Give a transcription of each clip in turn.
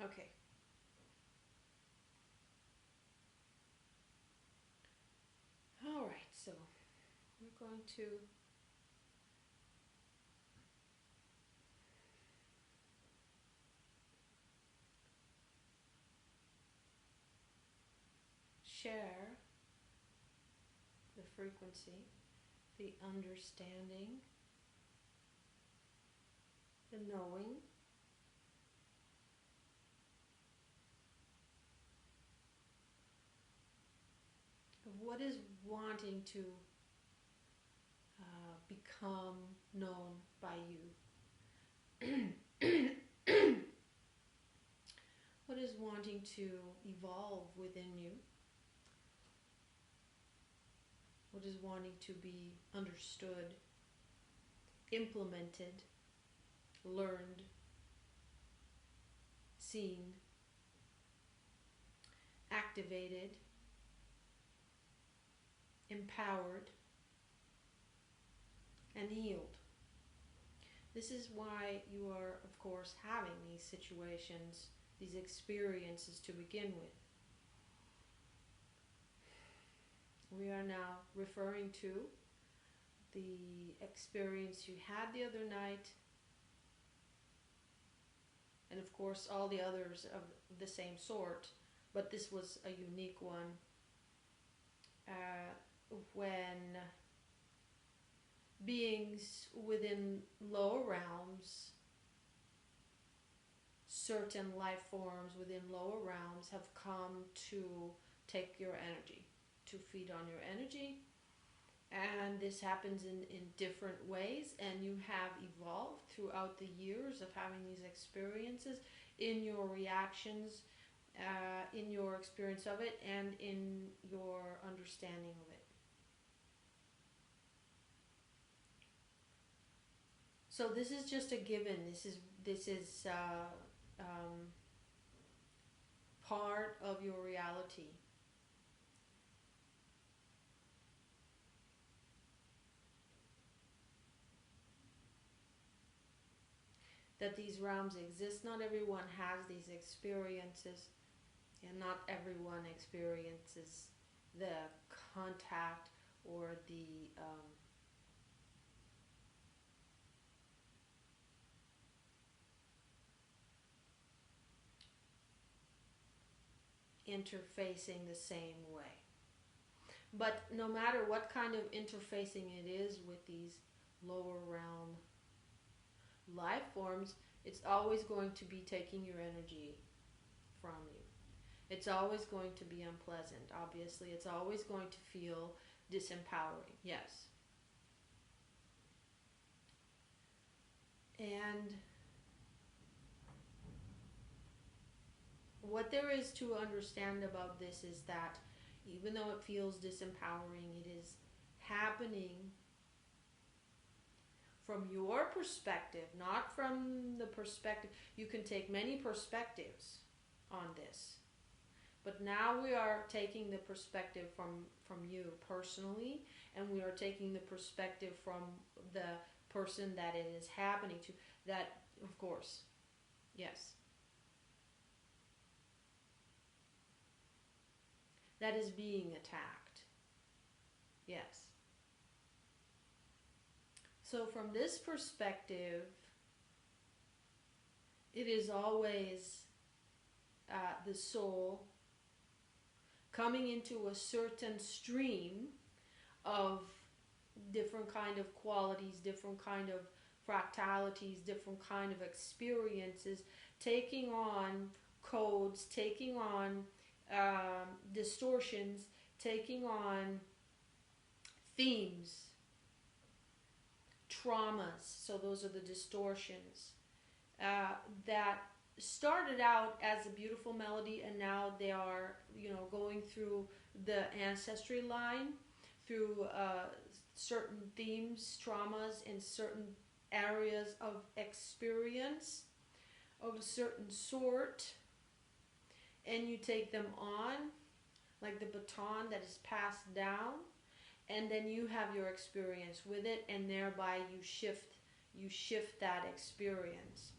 Okay. All right, so we're going to share the frequency, the understanding, the knowing of what is wanting to become known by you. What is wanting to evolve within you? What is wanting to be understood, implemented, learned, seen, activated, empowered, and healed? This is why you are, of course, having these situations, these experiences to begin with. We are now referring to the experience you had the other night, and of course all the others of the same sort, but this was a unique one, when beings within lower realms, certain life forms within lower realms have come to take your energy, to feed on your energy. And this happens in different ways, and you have evolved throughout the years of having these experiences in your reactions, in your experience of it, and in your understanding of it. So this is just a given. This is part of your reality. That these realms exist. Not everyone has these experiences, and not everyone experiences the contact or the interfacing the same way. But no matter what kind of interfacing it is with these lower realm life forms, it's always going to be taking your energy from you. It's always going to be unpleasant, obviously. It's always going to feel disempowering, yes. And what there is to understand about this is that even though it feels disempowering, it is happening from your perspective, not from the perspective. You can take many perspectives on this, but now we are taking the perspective from you personally, and we are taking the perspective from the person that it is happening to. That, of course, yes, that is being attacked. Yes. So from this perspective, it is always the soul coming into a certain stream of different kind of qualities, different kind of fractalities, different kind of experiences, taking on codes, taking on distortions, taking on themes, traumas. So those are the distortions that started out as a beautiful melody, and now they are, going through the ancestry line, through certain themes, traumas in certain areas of experience of a certain sort, and you take them on like the baton that is passed down, and then you have your experience with it, and thereby you shift that experience.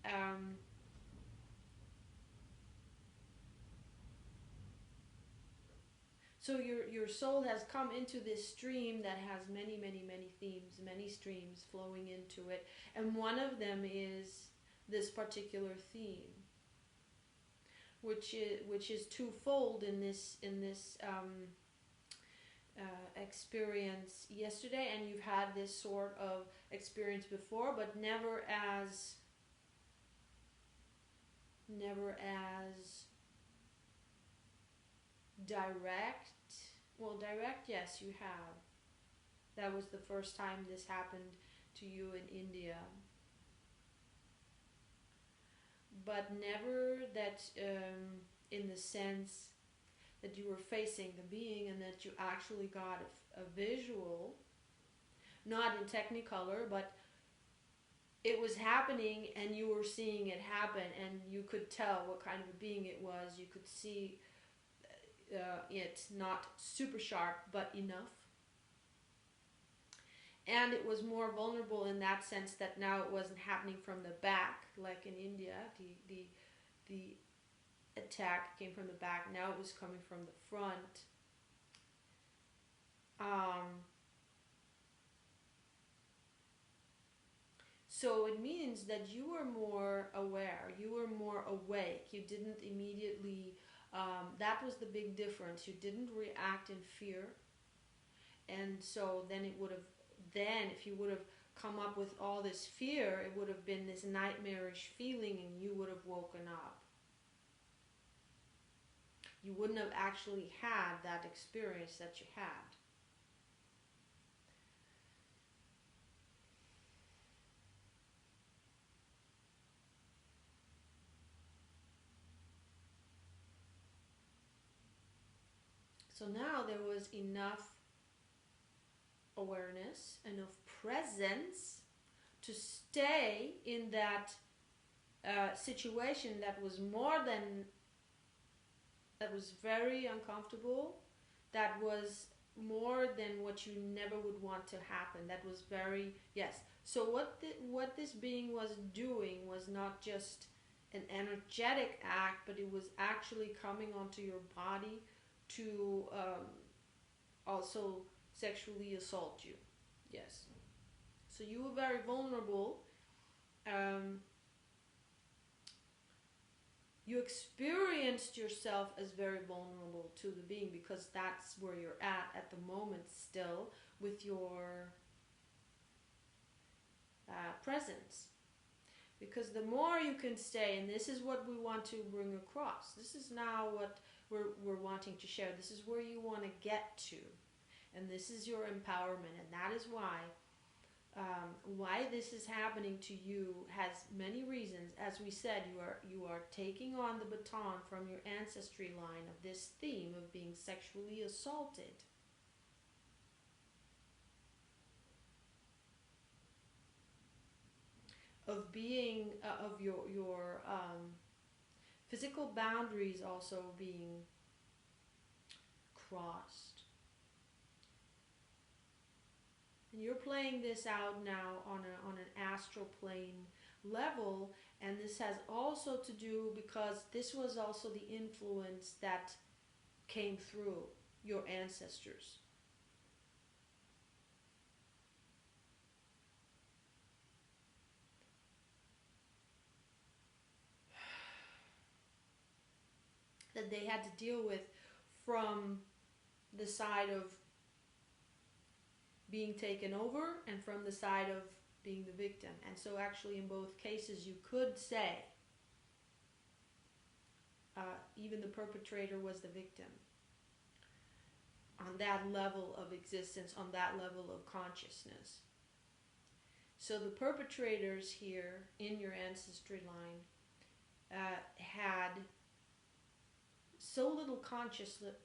um, so your soul has come into this stream that has many, many, many themes, many streams flowing into it, and one of them is this particular theme, which is twofold in this experience yesterday, and you've had this sort of experience before, but never as direct. Well, direct, yes, you have. That was the first time this happened to you in India, but never that in the sense that you were facing the being and that you actually got a visual, not in technicolor, but it was happening and you were seeing it happen, and you could tell what kind of a being it was. You could see it not super sharp, but enough. And it was more vulnerable in that sense that now it wasn't happening from the back, like in India. The attack came from the back. Now it was coming from the front. So it means that you were more aware, you were more awake. You didn't immediately, that was the big difference. You didn't react in fear. And so then if you would have come up with all this fear, it would have been this nightmarish feeling and you would have woken up. You wouldn't have actually had that experience that you had. So now there was enough awareness, enough presence to stay in that situation that was very uncomfortable, that was more than what you never would want to happen. That was very, yes. So what this being was doing was not just an energetic act, but it was actually coming onto your body to also sexually assault you. Yes. So you were very vulnerable. You experienced yourself as very vulnerable to the being, because that's where you're at the moment still, with your presence. Because the more you can stay, and this is what we want to bring across, this is now what we're wanting to share, this is where you want to get to, and this is your empowerment, and that is why this is happening to you has many reasons. As we said, you are taking on the baton from your ancestry line of this theme of being sexually assaulted. Of being, of your physical boundaries also being crossed. And you're playing this out now on an astral plane level, and this has also to do because this was also the influence that came through your ancestors. That they had to deal with from the side of being taken over and from the side of being the victim. And so actually in both cases you could say even the perpetrator was the victim on that level of existence, on that level of consciousness. So the perpetrators here in your ancestry line had so little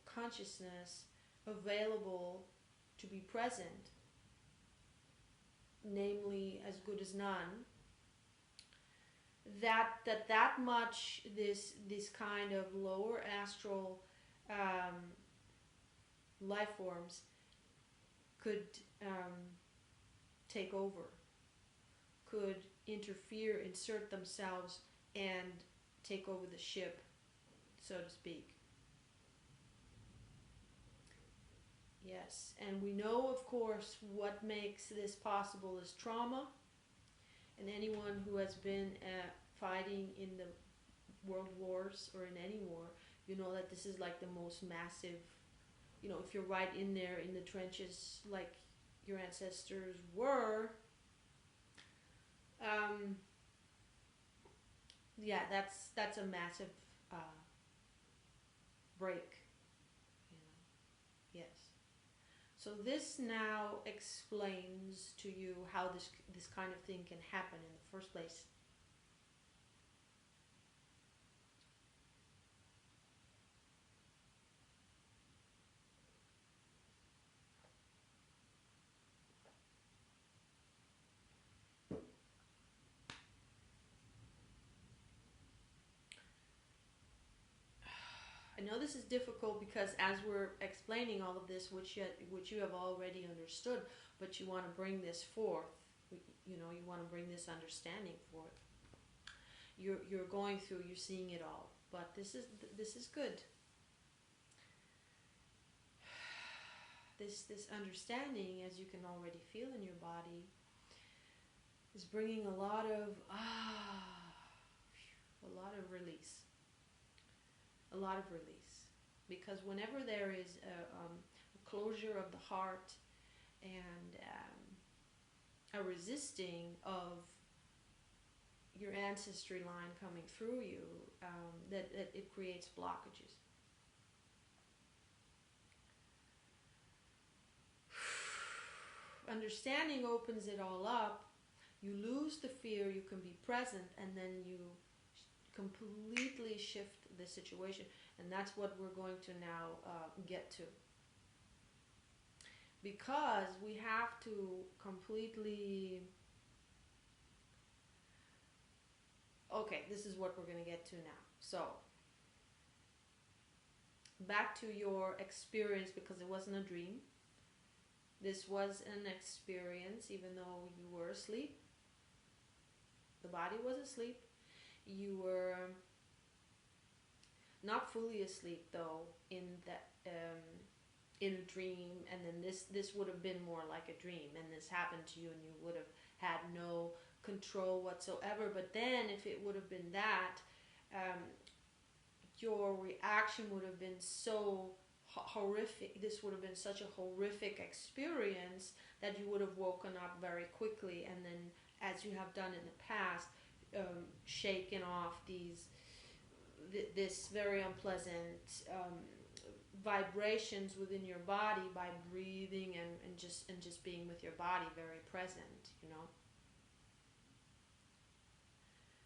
consciousness available to be present, namely as good as none, that much this kind of lower astral life forms could take over, could interfere, insert themselves, and take over the ship, so to speak. Yes, and we know, of course, what makes this possible is trauma. And anyone who has been fighting in the world wars or in any war, you know that this is like the most massive, you know, if you're right in there in the trenches like your ancestors were, um, yeah, that's a massive uh, break, you know. Yes. So this now explains to you how this kind of thing can happen in the first place. I know this is difficult because as we're explaining all of this, which you have already understood, but you want to bring this forth. You know, you want to bring this understanding forth. You're going through, you're seeing it all, but this is good. This understanding, as you can already feel in your body, is bringing a lot of release. A lot of release, because whenever there is a closure of the heart and a resisting of your ancestry line coming through you, that it creates blockages. Understanding opens it all up. You lose the fear, you can be present, and then you completely shift the situation. And that's what we're going to now get to. Because we have to completely... Okay, this is what we're going to get to now. So, back to your experience, because it wasn't a dream. This was an experience, even though you were asleep. The body was asleep. You were not fully asleep, though, in that in a dream, and then this would have been more like a dream, and this happened to you, and you would have had no control whatsoever. But then, if it would have been that, your reaction would have been so horrific. This would have been such a horrific experience that you would have woken up very quickly, and then, as you have done in the past, shaken off this very unpleasant vibrations within your body by breathing and just being with your body, very present, you know.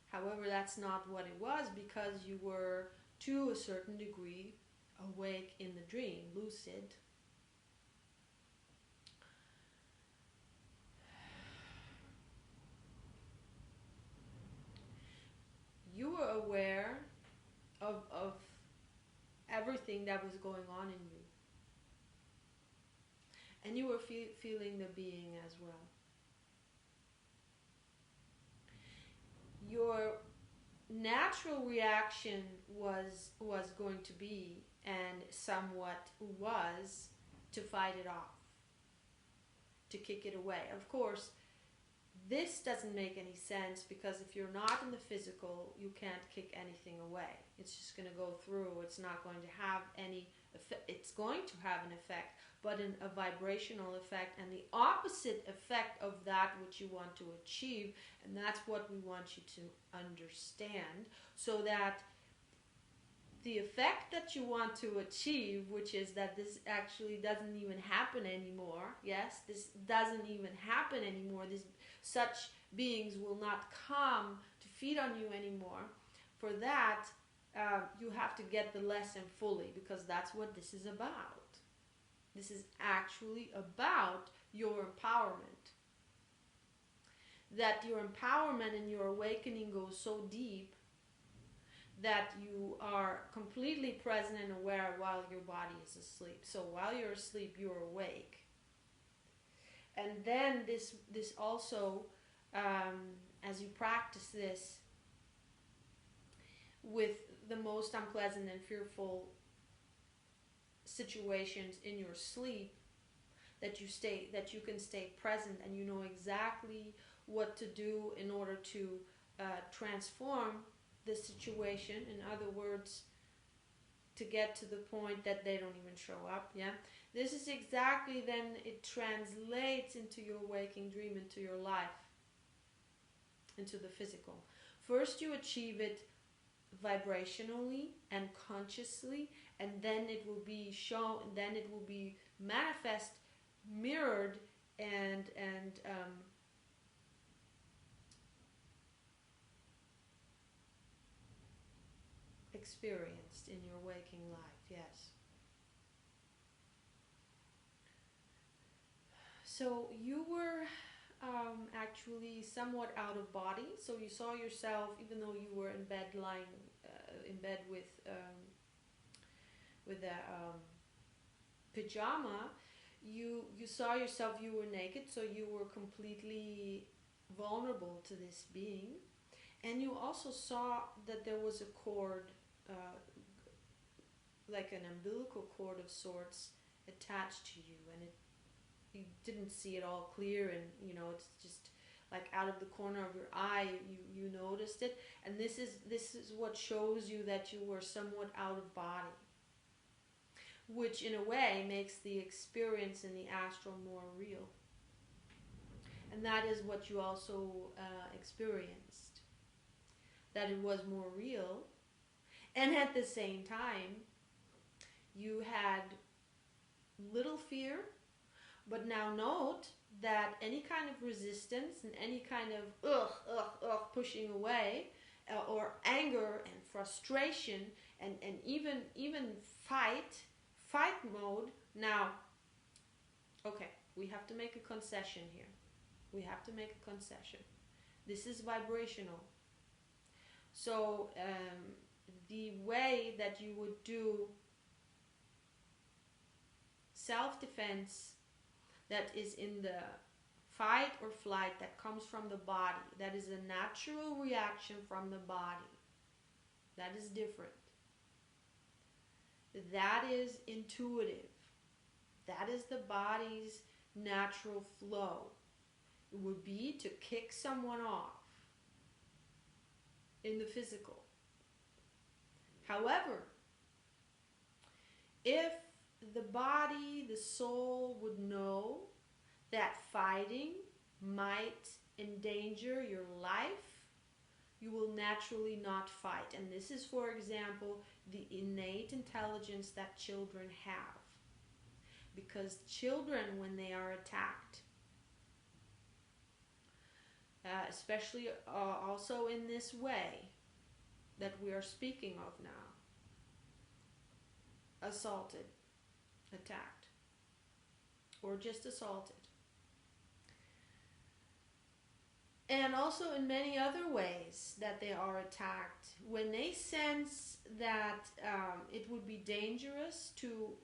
However, that's not what it was, because you were, to a certain degree, awake in the dream, lucid. You were aware of everything that was going on in you. And you were feeling the being as well. Your natural reaction was going to be, and somewhat was, to fight it off, to kick it away. Of course, this doesn't make any sense, because if you're not in the physical, you can't kick anything away. It's just going to go through. It's not going to have any effect. It's going to have an effect, but a vibrational effect, and the opposite effect of that which you want to achieve. And that's what we want you to understand, so that the effect that you want to achieve, which is that this actually doesn't even happen anymore. Yes, this doesn't even happen anymore. Such beings will not come to feed on you anymore. For that, you have to get the lesson fully, because that's what this is about. This is actually about your empowerment. That your empowerment and your awakening goes so deep that you are completely present and aware while your body is asleep. So while you're asleep, you're awake. And then this also as you practice this with the most unpleasant and fearful situations in your sleep, that you can stay present and you know exactly what to do in order to transform the situation. In other words, to get to the point that they don't even show up. Yeah, this is exactly, then it translates into your waking dream, into your life, into the physical. First you achieve it vibrationally and consciously, and then it will be shown, then it will be manifest, mirrored, and experienced in your waking life. Yes. So you were actually somewhat out of body. So you saw yourself, even though you were in bed, lying in bed with a pajama. You saw yourself. You were naked, so you were completely vulnerable to this being, and you also saw that there was a cord, like an umbilical cord of sorts, attached to you, and you didn't see it all clear, and it's just like out of the corner of your eye you noticed it, and this is what shows you that you were somewhat out of body, which in a way makes the experience in the astral more real. And that is what you also experienced, that it was more real, and at the same time you had little fear. But now note that any kind of resistance and any kind of pushing away, or anger and frustration, and even fight mode. Now, okay, we have to make a concession here. We have to make a concession. This is vibrational. So the way that you would do self-defense, that is in the fight or flight, that comes from the body, that is a natural reaction from the body, that is different. That is intuitive. That is the body's natural flow. It would be to kick someone off in the physical. However, if the body, the soul would know that fighting might endanger your life, you will naturally not fight. And this is, for example, the innate intelligence that children have. Because children, when they are attacked, especially also in this way that we are speaking of now, assaulted, attacked, or just assaulted, and also in many other ways that they are attacked, when they sense that it would be dangerous to,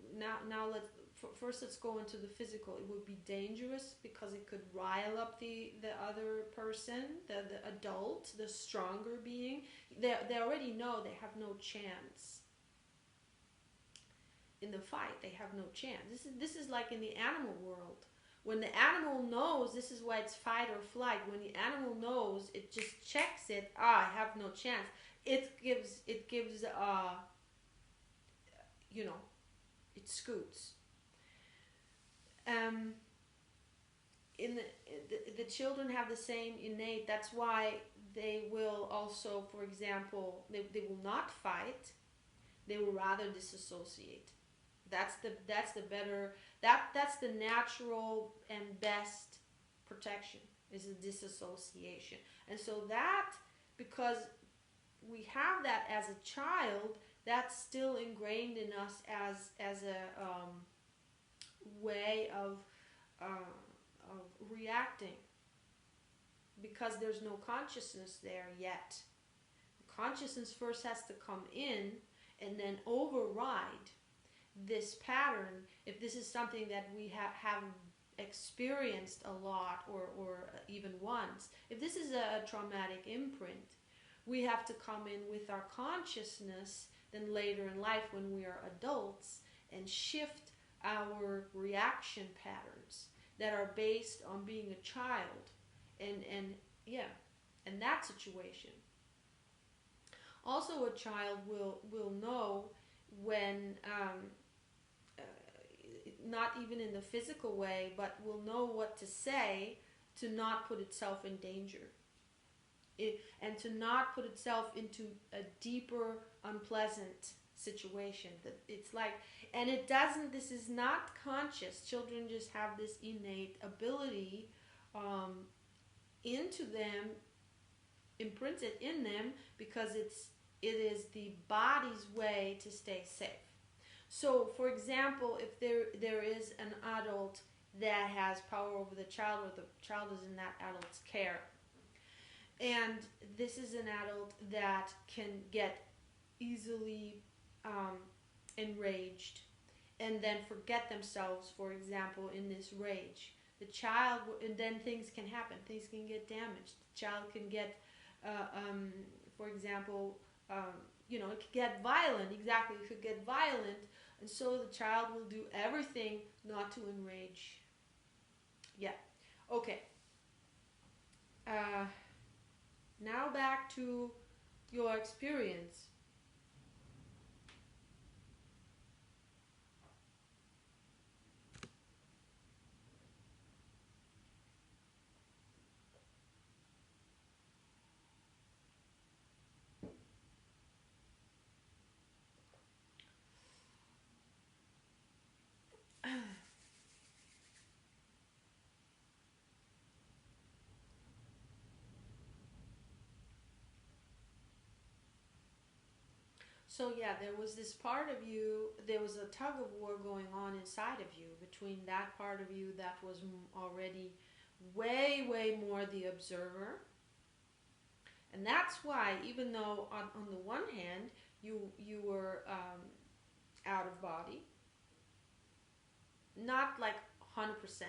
let's go into the physical. It would be dangerous because it could rile up the other person, the adult, the stronger being. They already know they have no chance in the fight. They have no chance. This is like in the animal world. When the animal knows, this is why it's fight or flight. When the animal knows, it just checks it. I have no chance. It gives it scoots. The children have the same innate. That's why they will also, for example, they will not fight. They will rather disassociate. That's the better, that's the natural and best protection, is a disassociation. And so that, because we have that as a child, that's still ingrained in us as a way of reacting, because there's no consciousness there yet. The consciousness first has to come in and then override this pattern. If this is something that we have experienced a lot or even once, if this is a traumatic imprint, we have to come in with our consciousness then later in life when we are adults and shift our reaction patterns that are based on being a child and yeah, and that situation. Also, a child will know when uh, not even in the physical way, but will know what to say to not put itself in danger. And to not put itself into a deeper, unpleasant situation. That it's like, and it doesn't. This is not conscious. Children just have this innate ability into them, imprinted in them, because it is the body's way to stay safe. So, for example, if there is an adult that has power over the child, or the child is in that adult's care, and this is an adult that can get easily enraged and then forget themselves, for example, in this rage. The child, and then things can happen. Things can get damaged. The child can get, for example, it could get violent. Exactly, it could get violent. And so the child will do everything not to enrage. Yeah. Okay. Now back to your experience. So yeah, there was this part of you, there was a tug of war going on inside of you between that part of you that was already way, way more the observer. And that's why, even though on the one hand, you were out of body, not like 100%,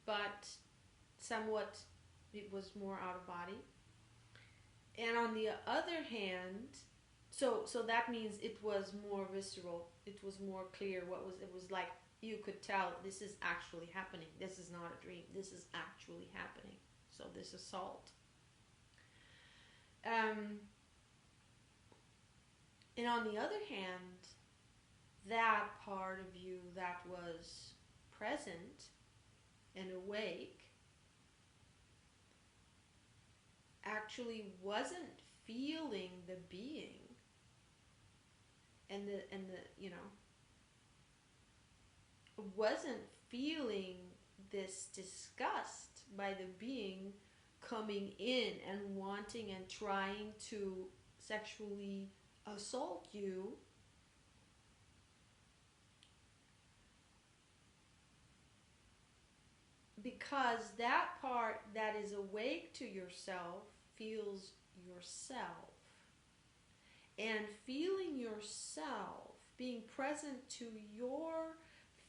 but somewhat it was more out of body. And on the other hand, so that means it was more visceral. It was more clear. It was like you could tell this is actually happening. This is not a dream. This is actually happening. So this assault. And on the other hand, that part of you that was present and awake actually wasn't feeling the being and the wasn't feeling this disgust by the being coming in and wanting and trying to sexually assault you. Because that part that is awake to yourself feels yourself. And feeling yourself, being present to your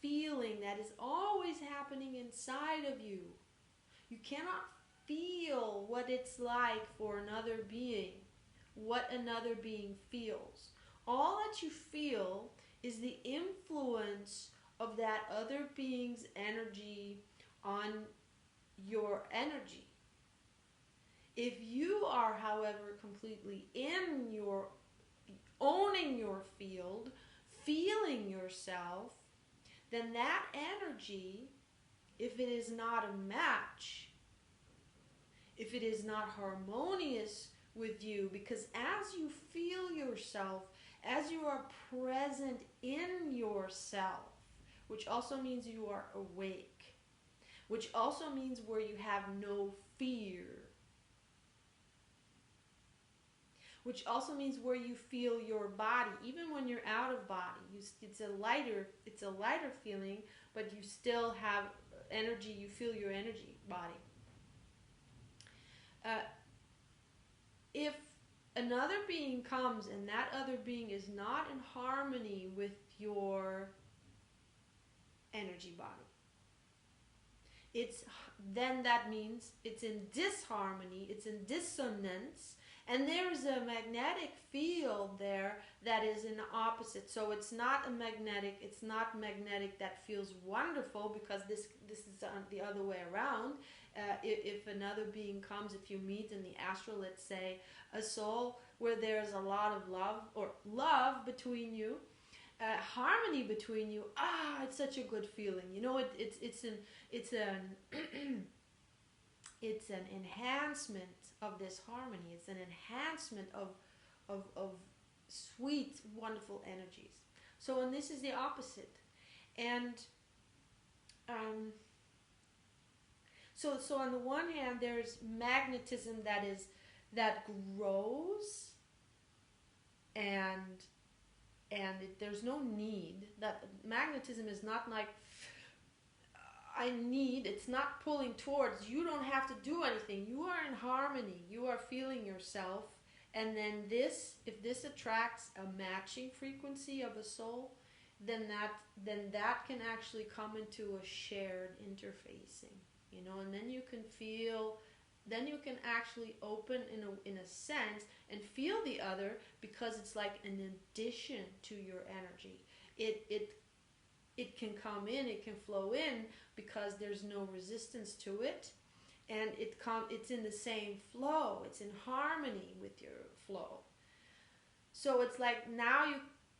feeling that is always happening inside of you. You cannot feel what it's like for another being, what another being feels. All that you feel is the influence of that other being's energy on your energy. If you are, however, completely in your, owning your field, feeling yourself, then that energy, if it is not a match, if it is not harmonious with you, because as you feel yourself, as you are present in yourself, which also means you are awake, which also means where you have no fear, which also means where you feel your body, even when you're out of body. It's a lighter feeling, but you still have energy. You feel your energy body. If another being comes and that other being is not in harmony with your energy body. It's then that means it's in disharmony, it's in dissonance, and there's a magnetic field there that is in the opposite. So it's not magnetic that feels wonderful, because this is the other way around. If another being comes, if you meet in the astral, let's say a soul where there's a lot of love between you, harmony between you, it's such a good feeling. You know, it's an it's an enhancement of this harmony. It's an enhancement of sweet, wonderful energies. So, and this is the opposite. And so on the one hand, there's magnetism that grows, and there's no need. That magnetism is not like it's not pulling towards. You don't have to do anything. You are in harmony. You are feeling yourself. And then if this attracts a matching frequency of a soul, then that can actually come into a shared interfacing, you know, and then you can actually open in a sense and feel the other, because it's like an addition to your energy. It can come in, it can flow in, because there's no resistance to it, and it's in the same flow, it's in harmony with your flow. So it's like now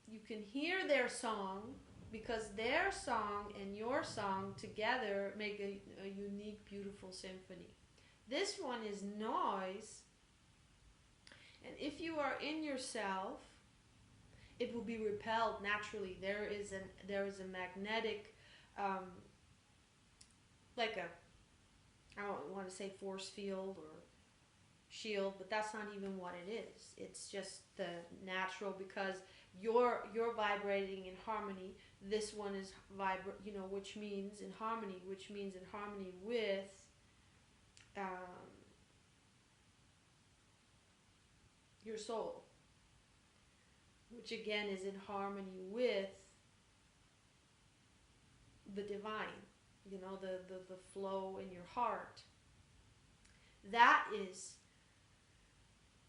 you can hear their song, because their song and your song together make a unique, beautiful symphony. This one is noise, and if you are in yourself, it will be repelled naturally. There is a magnetic, like I don't want to say force field or shield, but that's not even what it is. It's just the natural, because you're vibrating in harmony. This one is which means in harmony with your soul, which again is in harmony with the divine, you know, the flow in your heart. That is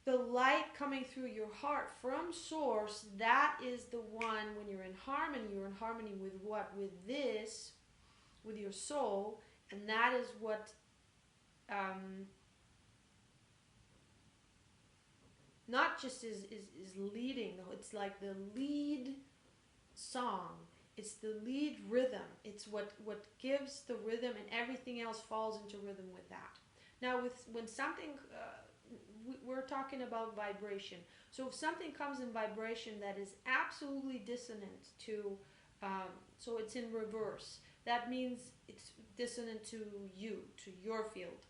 the light coming through your heart from source. That is the one, when you're in harmony with what? With your soul. And that is what not just is leading, it's like the lead song, it's the lead rhythm, it's what gives the rhythm, and everything else falls into rhythm with that. Now when something we're talking about vibration, so if something comes in vibration that is absolutely dissonant to so it's in reverse, that means it's dissonant to your field.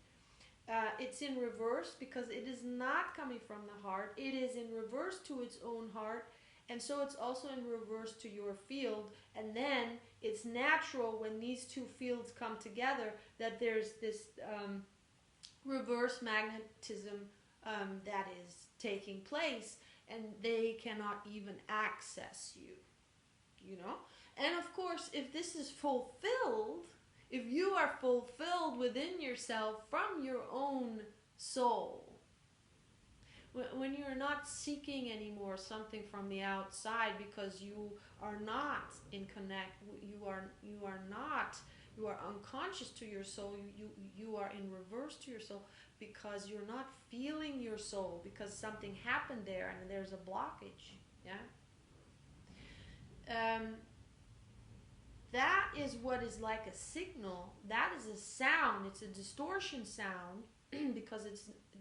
It's in reverse because it is not coming from the heart. It is in reverse to its own heart, and so it's also in reverse to your field. And then it's natural when these two fields come together that there's this reverse magnetism that is taking place, and they cannot even access you, you know? And of course, if this is fulfilled, if you are fulfilled within yourself from your own soul, when you're not seeking anymore something from the outside, because you are not in connect, you are unconscious to your soul, you are in reverse to your soul, because you're not feeling your soul, because something happened there and there's a blockage. That is what is like a signal. That is a sound. It's a distortion sound because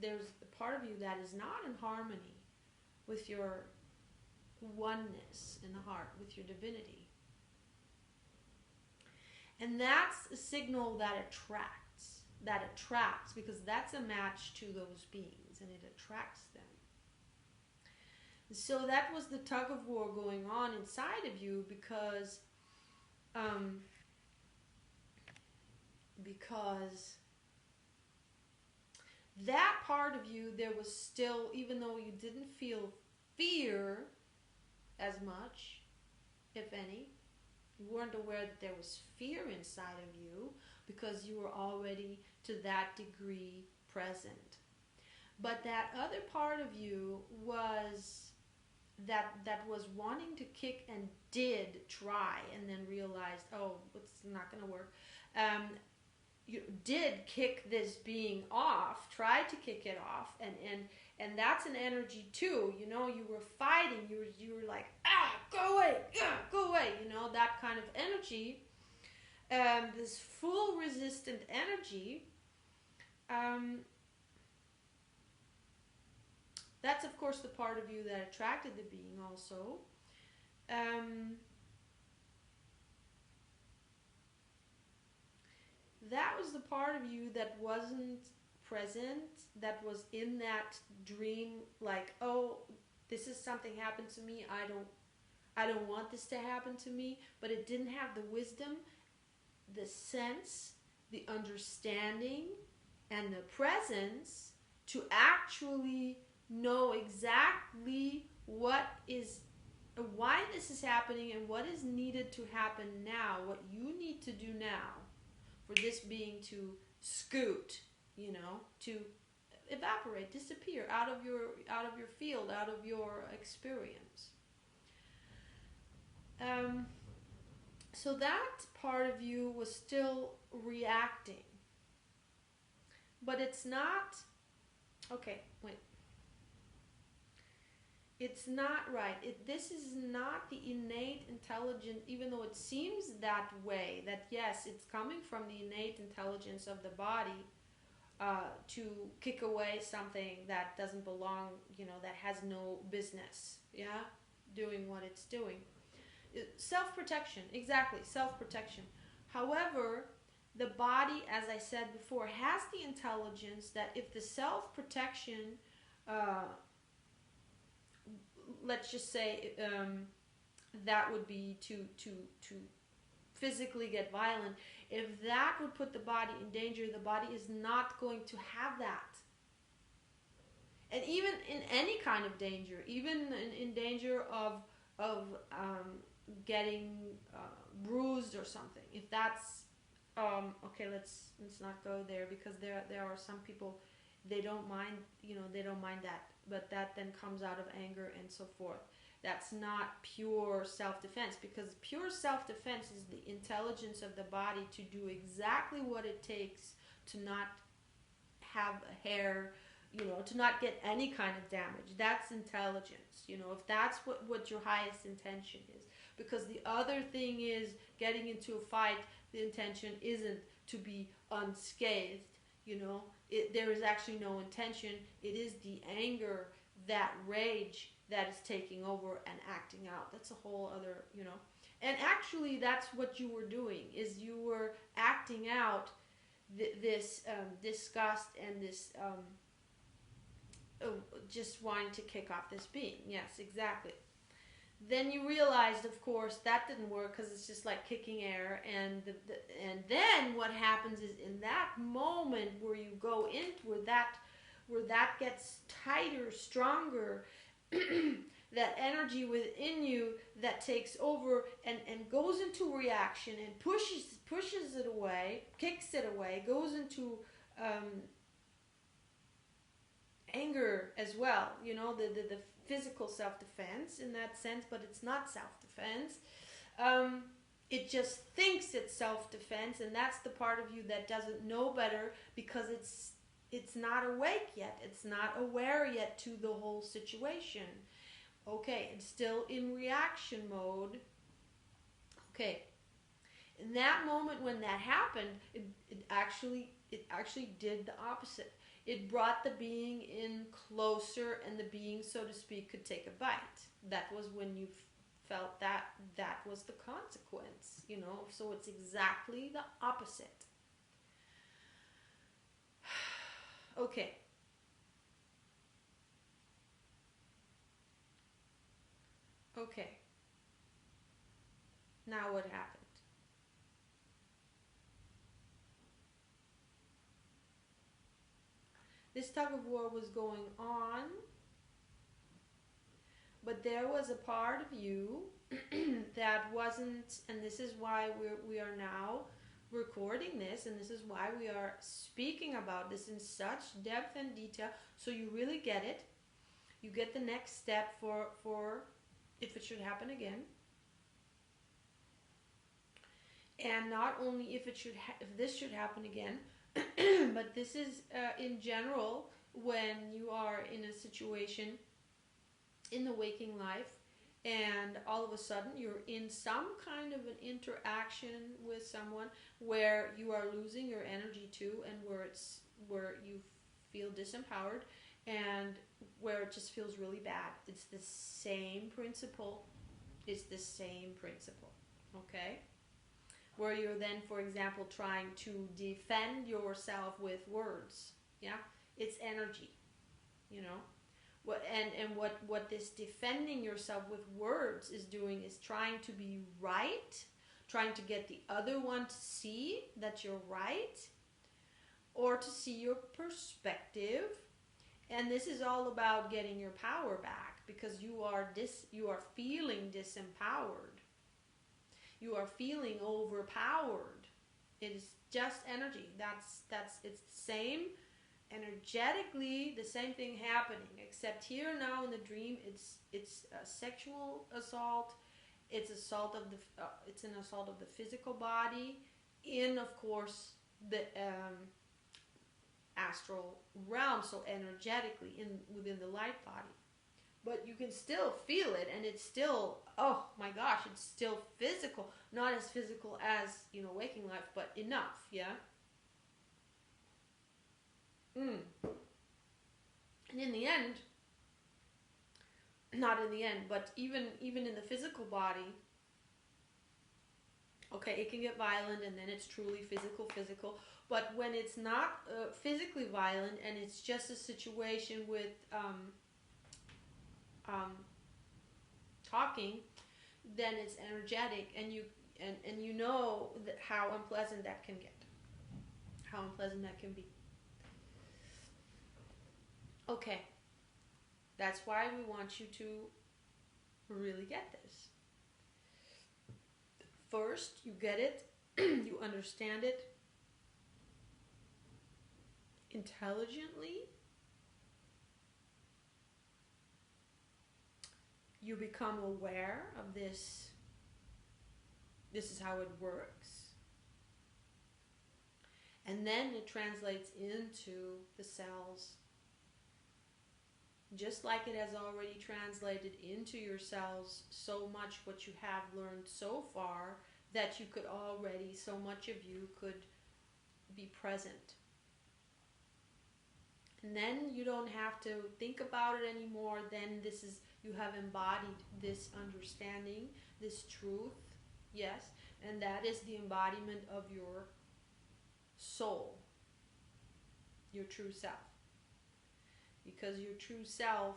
there's a part of you that is not in harmony with your oneness in the heart, with your divinity. And that's a signal that attracts, because that's a match to those beings, and it attracts them. So that was the tug of war going on inside of you, because that part of you, there was still, even though you didn't feel fear as much, if any, You weren't aware that there was fear inside of you because you were already to that degree present. But that other part of you was that was wanting to kick and did try and then realized, oh, it's not going to work. You did kick this being off, tried to kick it off, and that's an energy too. You know, you were fighting. You were like, go away, go away. You know, that kind of energy. This full resistant energy. That's of course the part of you that attracted the being also. That was the part of you that wasn't present, that was in that dream, like, oh, this is something happened to me, I don't want this to happen to me, but it didn't have the wisdom, the sense, the understanding, and the presence to actually know exactly why this is happening and what is needed to happen now, what you need to do now for this being to scoot, you know, to evaporate, disappear out of your field, out of your experience. So that part of you was still reacting, but it's not. Okay, wait. It's not right. This is not the innate intelligence, even though it seems that way, that yes, it's coming from the innate intelligence of the body to kick away something that doesn't belong, you know, that has no business, yeah, doing what it's doing. Self-protection, exactly, self-protection. However, the body, as I said before, has the intelligence that if the self-protection let's just say that would be to physically get violent. If that would put the body in danger, the body is not going to have that. And even in any kind of danger, even in danger of getting bruised or something, if that's okay, let's not go there, because there are some people, they don't mind, you know, they don't mind that, but that then comes out of anger and so forth. That's not pure self-defense, because pure self-defense is the intelligence of the body to do exactly what it takes to not have a hair, you know, to not get any kind of damage. That's intelligence, you know, if that's what your highest intention is. Because the other thing is, getting into a fight, the intention isn't to be unscathed, you know. There is actually no intention. It is the anger, that rage that is taking over and acting out. That's a whole other, you know. And actually that's what you were doing, is you were acting out this disgust and this just wanting to kick off this being. Yes, exactly. Then you realized, of course, that didn't work, because it's just like kicking air. And and then what happens is, in that moment where you go into where that gets tighter, stronger, that energy within you that takes over and goes into reaction and pushes it away, kicks it away, goes into anger as well, you know, the physical self-defense in that sense, but it's not self-defense. It just thinks it's self-defense, and that's the part of you that doesn't know better, because it's not awake yet. It's not aware yet to the whole situation. Okay, it's still in reaction mode. Okay, in that moment when that happened, it actually did the opposite. It brought the being in closer, and the being, so to speak, could take a bite. That was when you felt that was the consequence, you know. So it's exactly the opposite. Okay. Okay. Now what happened? This tug of war was going on, But there was a part of you that wasn't, and this is why we are now recording this, and this is why we are speaking about this in such depth and detail, so you really get it. You get the next step for if it should happen again. And not only if this should happen again, but this is in general when you are in a situation in the waking life and all of a sudden you're in some kind of an interaction with someone where you are losing your energy too, and where you feel disempowered and where it just feels really bad. It's the same principle. It's the same principle. Okay? Where you're then, for example, trying to defend yourself with words. Yeah? It's energy. You know? What this defending yourself with words is doing is trying to be right, trying to get the other one to see that you're right, or to see your perspective. And this is all about getting your power back, because you are feeling disempowered. You are feeling overpowered. It is just energy. It's the same. Energetically, the same thing happening, except here now in the dream, it's a sexual assault. It's an assault of the physical body, in, of course, the astral realm. So energetically, within the light body, but you can still feel it, and it's still, oh my gosh, it's still physical. Not as physical as waking life, but enough, yeah. And in the end, not in the end, but even in the physical body, okay, it can get violent, and then it's truly physical. But when it's not physically violent, and it's just a situation with talking, then it's energetic, and you know that how unpleasant that can get, how unpleasant that can be. Okay, that's why we want you to really get this. First, you get it, you understand it intelligently. You become aware of this. This is how it works. And then it translates into the cells, just like it has already translated into your cells so much what you have learned so far, that you could already, so much of you could be present. And then you don't have to think about it anymore. Then you have embodied this understanding, this truth, yes, and that is the embodiment of your soul, your true self. Because your true self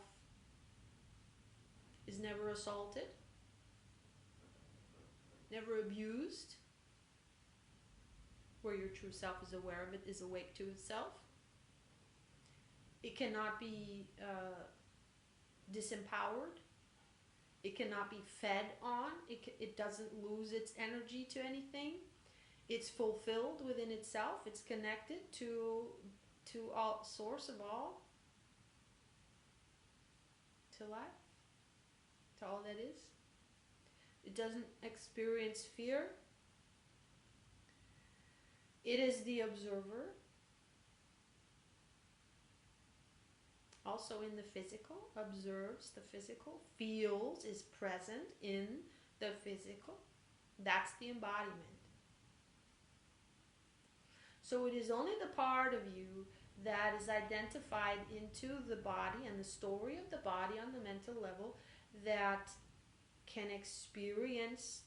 is never assaulted, never abused, where your true self is aware of it, is awake to itself. It cannot be disempowered. It cannot be fed on. It doesn't lose its energy to anything. It's fulfilled within itself. It's connected to all source of all. To life, to all that is. It doesn't experience fear. It is the observer. Also in the physical, observes the physical, feels, is present in the physical. That's the embodiment. So it is only the part of you that is identified into the body and the story of the body on the mental level that can experience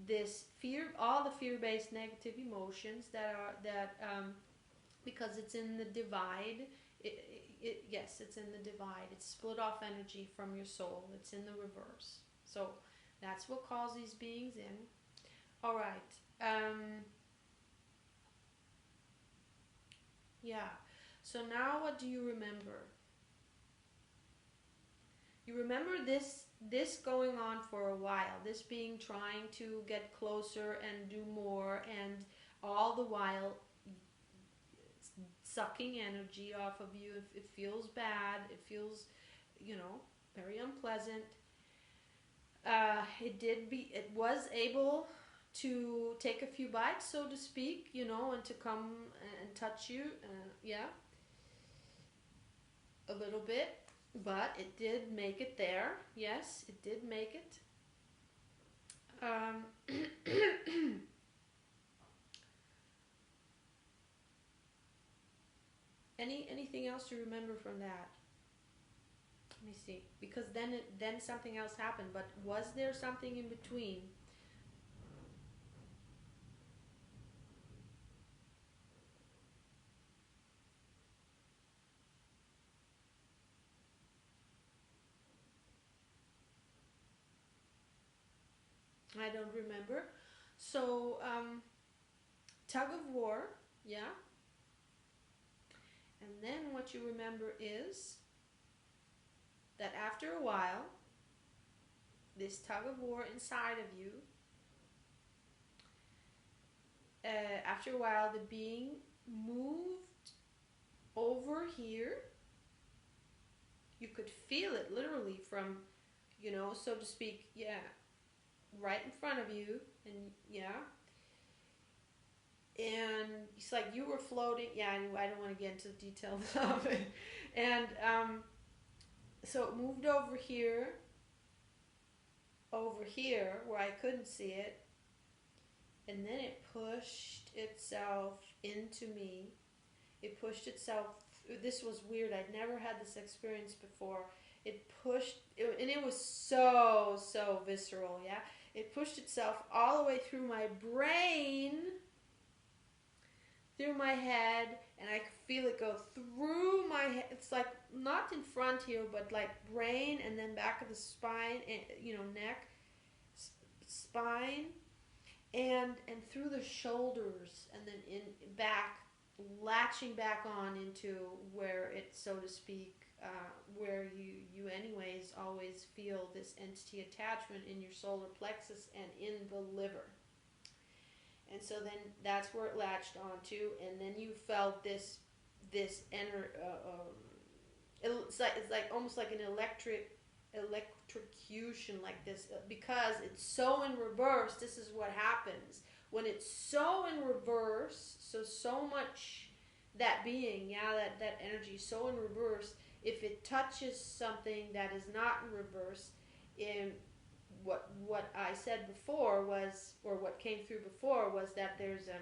this fear, all the fear-based negative emotions because it's in the divide. Yes, it's in the divide. It's split off energy from your soul. It's in the reverse. So that's what calls these beings in. All right. Yeah. So now what do you remember? You remember this going on for a while, this being trying to get closer and do more, and all the while sucking energy off of you. It feels bad, it feels, very unpleasant. It was able to take a few bites, so to speak, and to come and touch you, yeah, a little bit, but it did make it there. Yes, it did make it. Anything else you remember from that? Let me see, because then something else happened. But was there something in between? I don't remember. So, tug of war, yeah. And then what you remember is that after a while, this tug of war inside of you, after a while, the being moved over here. You could feel it literally from, so to speak, yeah, right in front of you, and yeah. And it's like you were floating. Yeah, I don't want to get into the details of it. And so it moved over here, where I couldn't see it. And then it pushed itself into me. It pushed itself. This was weird. I'd never had this experience before. It pushed, and it was so visceral, yeah? It pushed itself all the way through my brain, through my head, and I could feel it go through my head. It's like not in front here, but like brain, and then back of the spine, and neck, spine, and through the shoulders, and then in back, latching back on into where it, so to speak, where you anyways always feel this entity attachment in your solar plexus and in the liver. And so then that's where it latched onto, and then you felt this it's like almost like an electrocution, like this, because it's so in reverse. This is what happens when it's so in reverse. So much that being, that energy, so in reverse. If it touches something that is not in reverse, in what I said before was, or what came through before was that there's a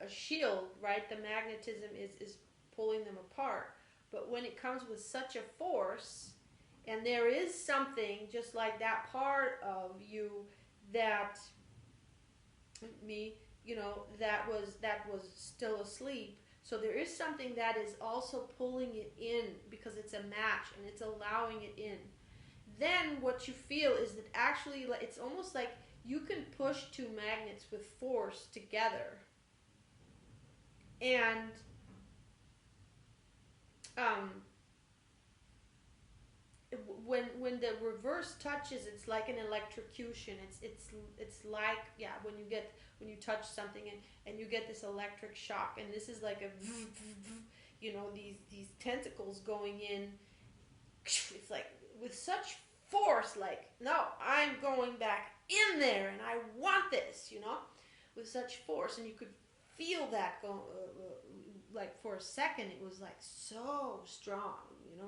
shield, right? The magnetism is pulling them apart. But when it comes with such a force, and there is something just like that part of you that that was still asleep. So there is something that is also pulling it in, because it's a match and it's allowing it in. Then what you feel is that actually it's almost like you can push two magnets with force together. And when the reverse touches, it's like an electrocution. It's like, yeah, when you touch something and you get this electric shock, and this is like a these tentacles going in. It's like with such force, like, no, I'm going back in there and I want this, with such force. And you could feel that go, like for a second it was like so strong,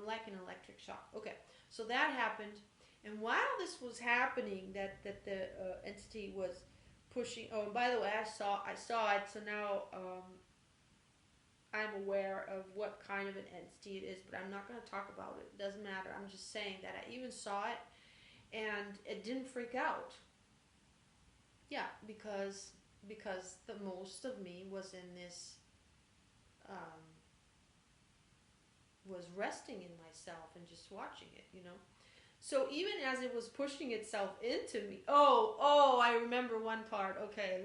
like an electric shock. Okay, so that happened, and while this was happening, that the entity was pushing. Oh, and by the way, I saw it. So now I'm aware of what kind of an entity it is, but I'm not going to talk about it. It doesn't matter. I'm just saying that I even saw it, and it didn't freak out. Yeah, because the most of me was in this, was resting in myself and just watching it, So even as it was pushing itself into me, I remember one part. Okay,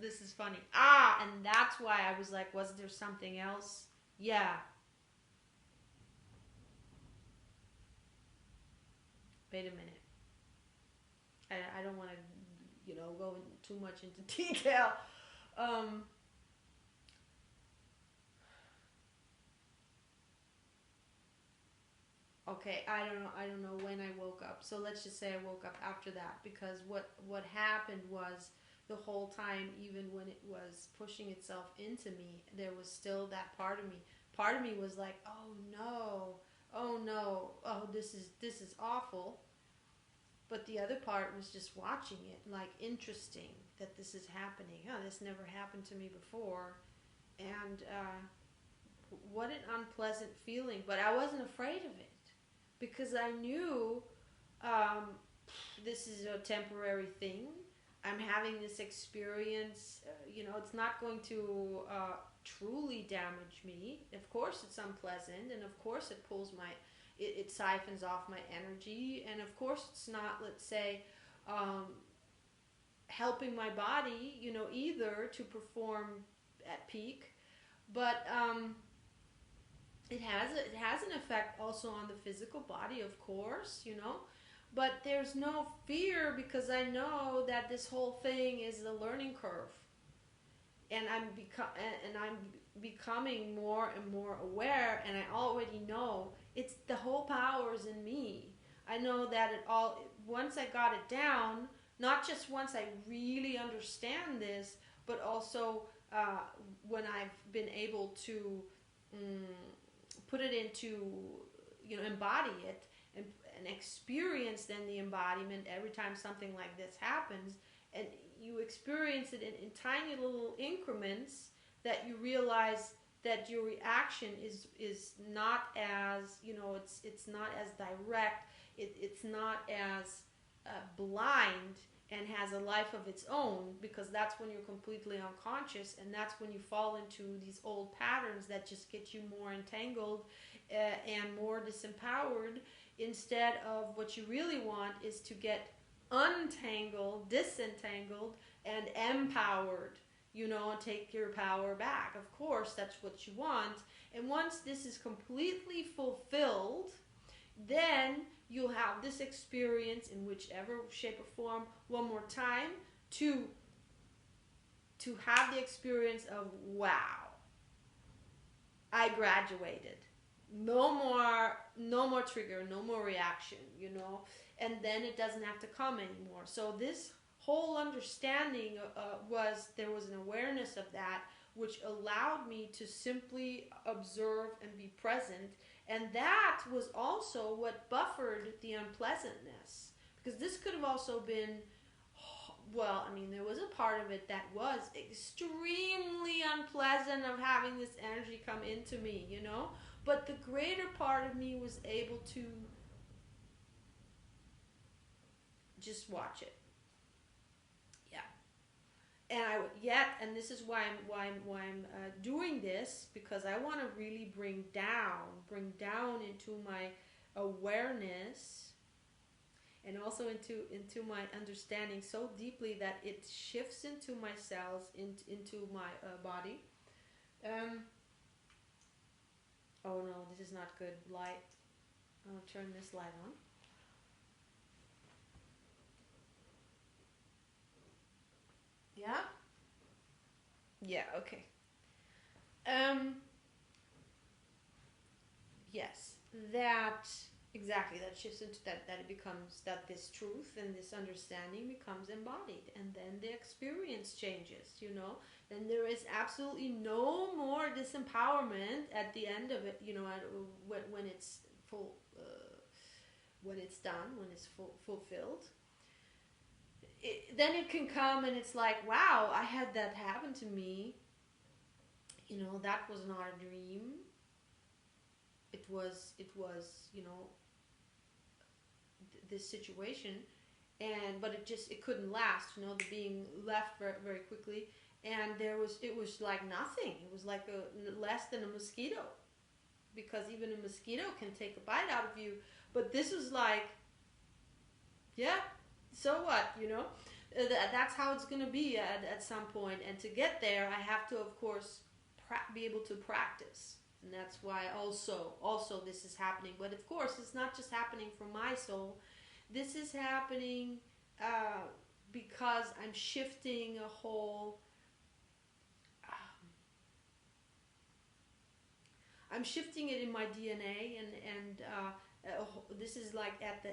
this is funny. And that's why I was like, was there something else? Yeah. wait a minute. I don't want to, go too much into detail. Um, okay, I don't know when I woke up. So let's just say I woke up after that, because what happened was, the whole time, even when it was pushing itself into me, there was still that part of me. Part of me was like, oh no, oh no, oh this is awful. But the other part was just watching it, like, interesting that this is happening. Oh, this never happened to me before, and what an unpleasant feeling. But I wasn't afraid of it, because I knew, um, this is a temporary thing. I'm having this experience. It's not going to truly damage me. Of course, it's unpleasant, and of course, it siphons off my energy, and of course, it's not, let's say, um, helping my body, either to perform at peak. But it has an effect also on the physical body, of course. But there's no fear, because I know that this whole thing is a learning curve, and I'm becoming more and more aware, and I already know it's the whole power's in me. I know that it all, once I got it down, not just once I really understand this, but also when I've been able to put it into, embody it, and experience then the embodiment every time something like this happens, and you experience it in tiny little increments, that you realize that your reaction is not as, it's not as direct, it's not as blind, and has a life of its own, because that's when you're completely unconscious, and that's when you fall into these old patterns that just get you more entangled and more disempowered, instead of what you really want is to get untangled, disentangled, and empowered, and take your power back. Of course, that's what you want. And once this is completely fulfilled, then you'll have this experience in whichever shape or form one more time, to have the experience of, wow, I graduated. No more trigger, no more reaction. And then it doesn't have to come anymore. So this whole understanding there was an awareness of that, which allowed me to simply observe and be present. And that was also what buffered the unpleasantness, because this could have also been, well, there was a part of it that was extremely unpleasant, of having this energy come into me, but the greater part of me was able to just watch it. Yeah. And this is why I'm doing this, because I want to really bring down into my awareness, and also into my understanding so deeply that it shifts into my cells, into my body. Oh no, this is not good light. I'll turn this light on. Yeah? Yeah, okay. Yes, that, exactly, that shifts into that it becomes, that this truth and this understanding becomes embodied, and then the experience changes. Then there is absolutely no more disempowerment at the end of it, when it's full, when it's done, when it's fulfilled. Then it can come, and it's like, wow, I had that happen to me. That was not a dream. It was this situation, but it couldn't last. The being left very, very quickly, and it was like nothing. It was like less than a mosquito, because even a mosquito can take a bite out of you, but this was like, yeah, so what, that's how it's going to be at some point. And to get there, I have to, of course, be able to practice. And that's why also this is happening. But of course, it's not just happening for my soul. this is happening because I'm shifting a whole. I'm shifting it in my DNA, and this is like at the.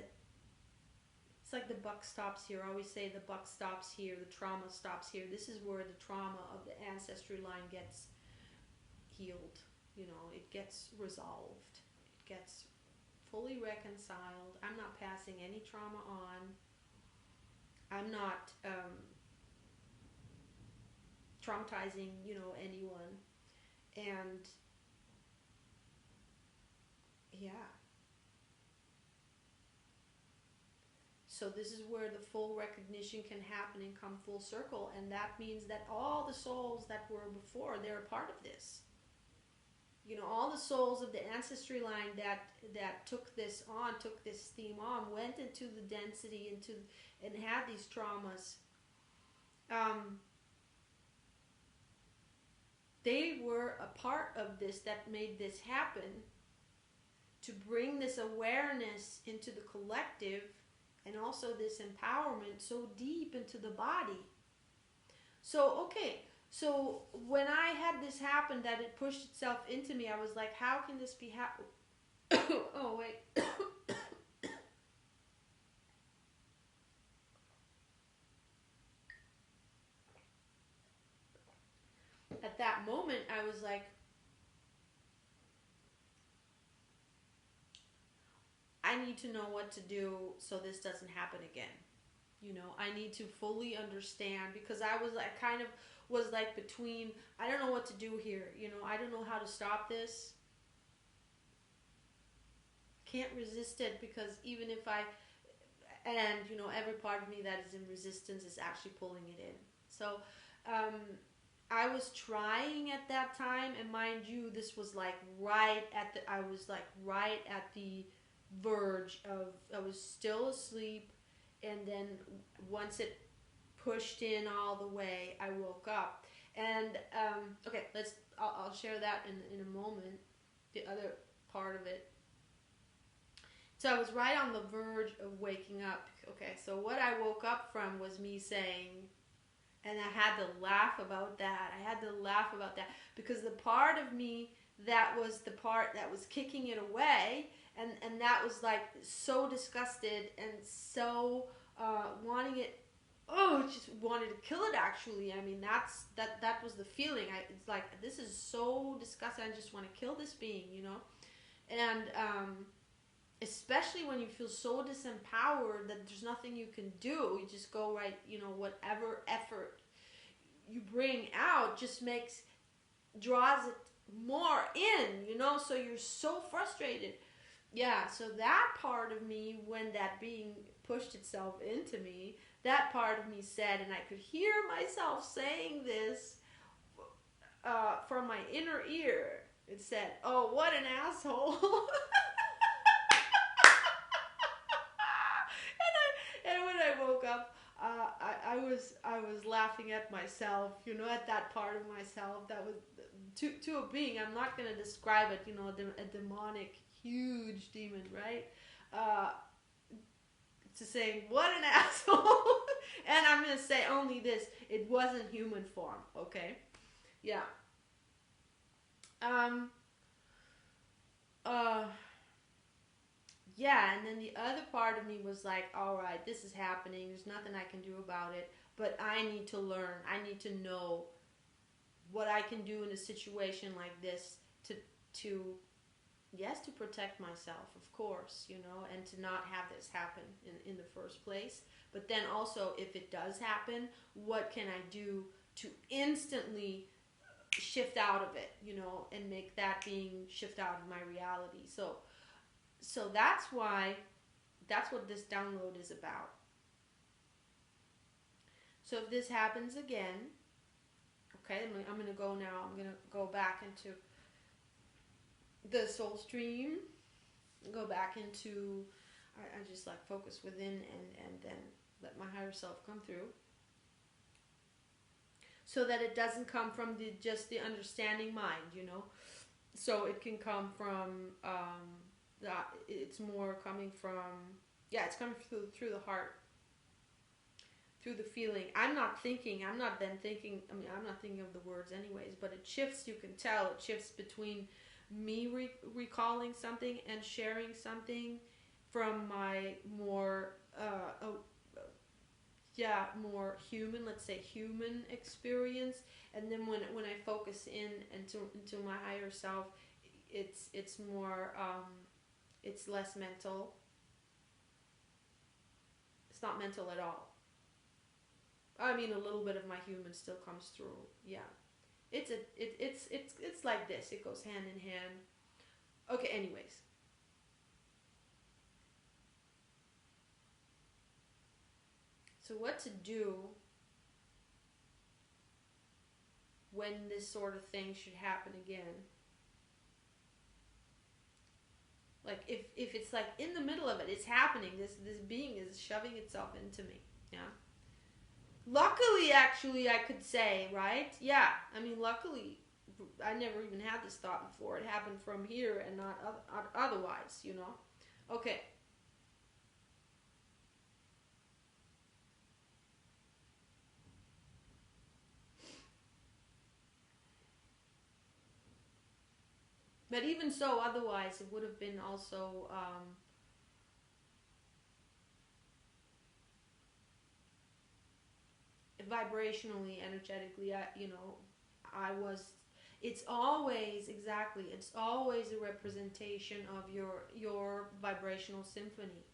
It's like the buck stops here. I always say the buck stops here. The trauma stops here. This is where the trauma of the ancestry line gets healed. You know, it gets resolved. It gets fully reconciled. I'm not passing any trauma on. I'm not traumatizing, anyone. And yeah. So this is where the full recognition can happen and come full circle. And that means that all the souls that were before, they're a part of this. All the souls of the ancestry line that took this theme on, went into the density, and had these traumas. They were a part of this that made this happen, to bring this awareness into the collective, and also this empowerment so deep into the body. So, okay. So when I had this happen, that it pushed itself into me, I was like, how can this be oh, wait. At that moment, I was like, I need to know what to do so this doesn't happen again. I need to fully understand, because I kind of was like between, I don't know what to do here. I don't know how to stop this. Can't resist it, because even if every part of me that is in resistance is actually pulling it in. So, I was trying at that time, and mind you, this was like I was like right at the verge of, I was still asleep, and then once it pushed in all the way, I woke up. And okay, I'll share that in a moment, the other part of it. So I was right on the verge of waking up. Okay, so what I woke up from was me saying, and I had to laugh about that. Because the part of me that was the part that was kicking it away, and that was like so disgusted and so wanting it. Just wanted to kill it. Actually, I mean, that was the feeling. It's like, this is so disgusting. I just want to kill this being, and especially when you feel so disempowered that there's nothing you can do. You just go right. Whatever effort you bring out just draws it more in. So you're so frustrated. Yeah, so that part of me, when that being pushed itself into me, that part of me said, and I could hear myself saying this from my inner ear, it said, "Oh, what an asshole." and when I woke up, I was laughing at myself, at that part of myself that was to a being. I'm not going to describe it, a demonic, huge demon, right? To saying, what an asshole. And I'm going to say only this, it wasn't human form, okay? Yeah. Yeah, and then the other part of me was like, all right, this is happening, there's nothing I can do about it, but I need to learn, I need to know what I can do in a situation like this to yes, to protect myself, of course, and to not have this happen in the first place. But then also, if it does happen, what can I do to instantly shift out of it, and make that being shift out of my reality. So that's what this download is about. So if this happens again, okay, I'm going to go now. I'm going to go back into the soul stream, go back into, I just like focus within and then let my higher self come through, so that it doesn't come from just the understanding mind, so it can come from it's more coming from Yeah, it's coming through the heart, through the feeling. I'm not thinking. I'm not then thinking. I mean, I'm not thinking of the words anyways. But it shifts. You can tell it shifts between me recalling something and sharing something from my more more human, let's say human experience, and then when I focus in into my higher self, it's more it's less mental. It's not mental at all. I mean, a little bit of my human still comes through. Yeah, it's like this. It goes hand in hand. Okay. Anyways, so what to do when this sort of thing should happen again? Like if it's like in the middle of it, it's happening. This being is shoving itself into me. Yeah. Luckily, actually, I could say, right? Yeah. I mean, luckily, I never even had this thought before. It happened from here and not otherwise. You know. Okay. But even so, otherwise, it would have been also vibrationally, energetically. I was. It's always exactly. It's always a representation of your vibrational symphony.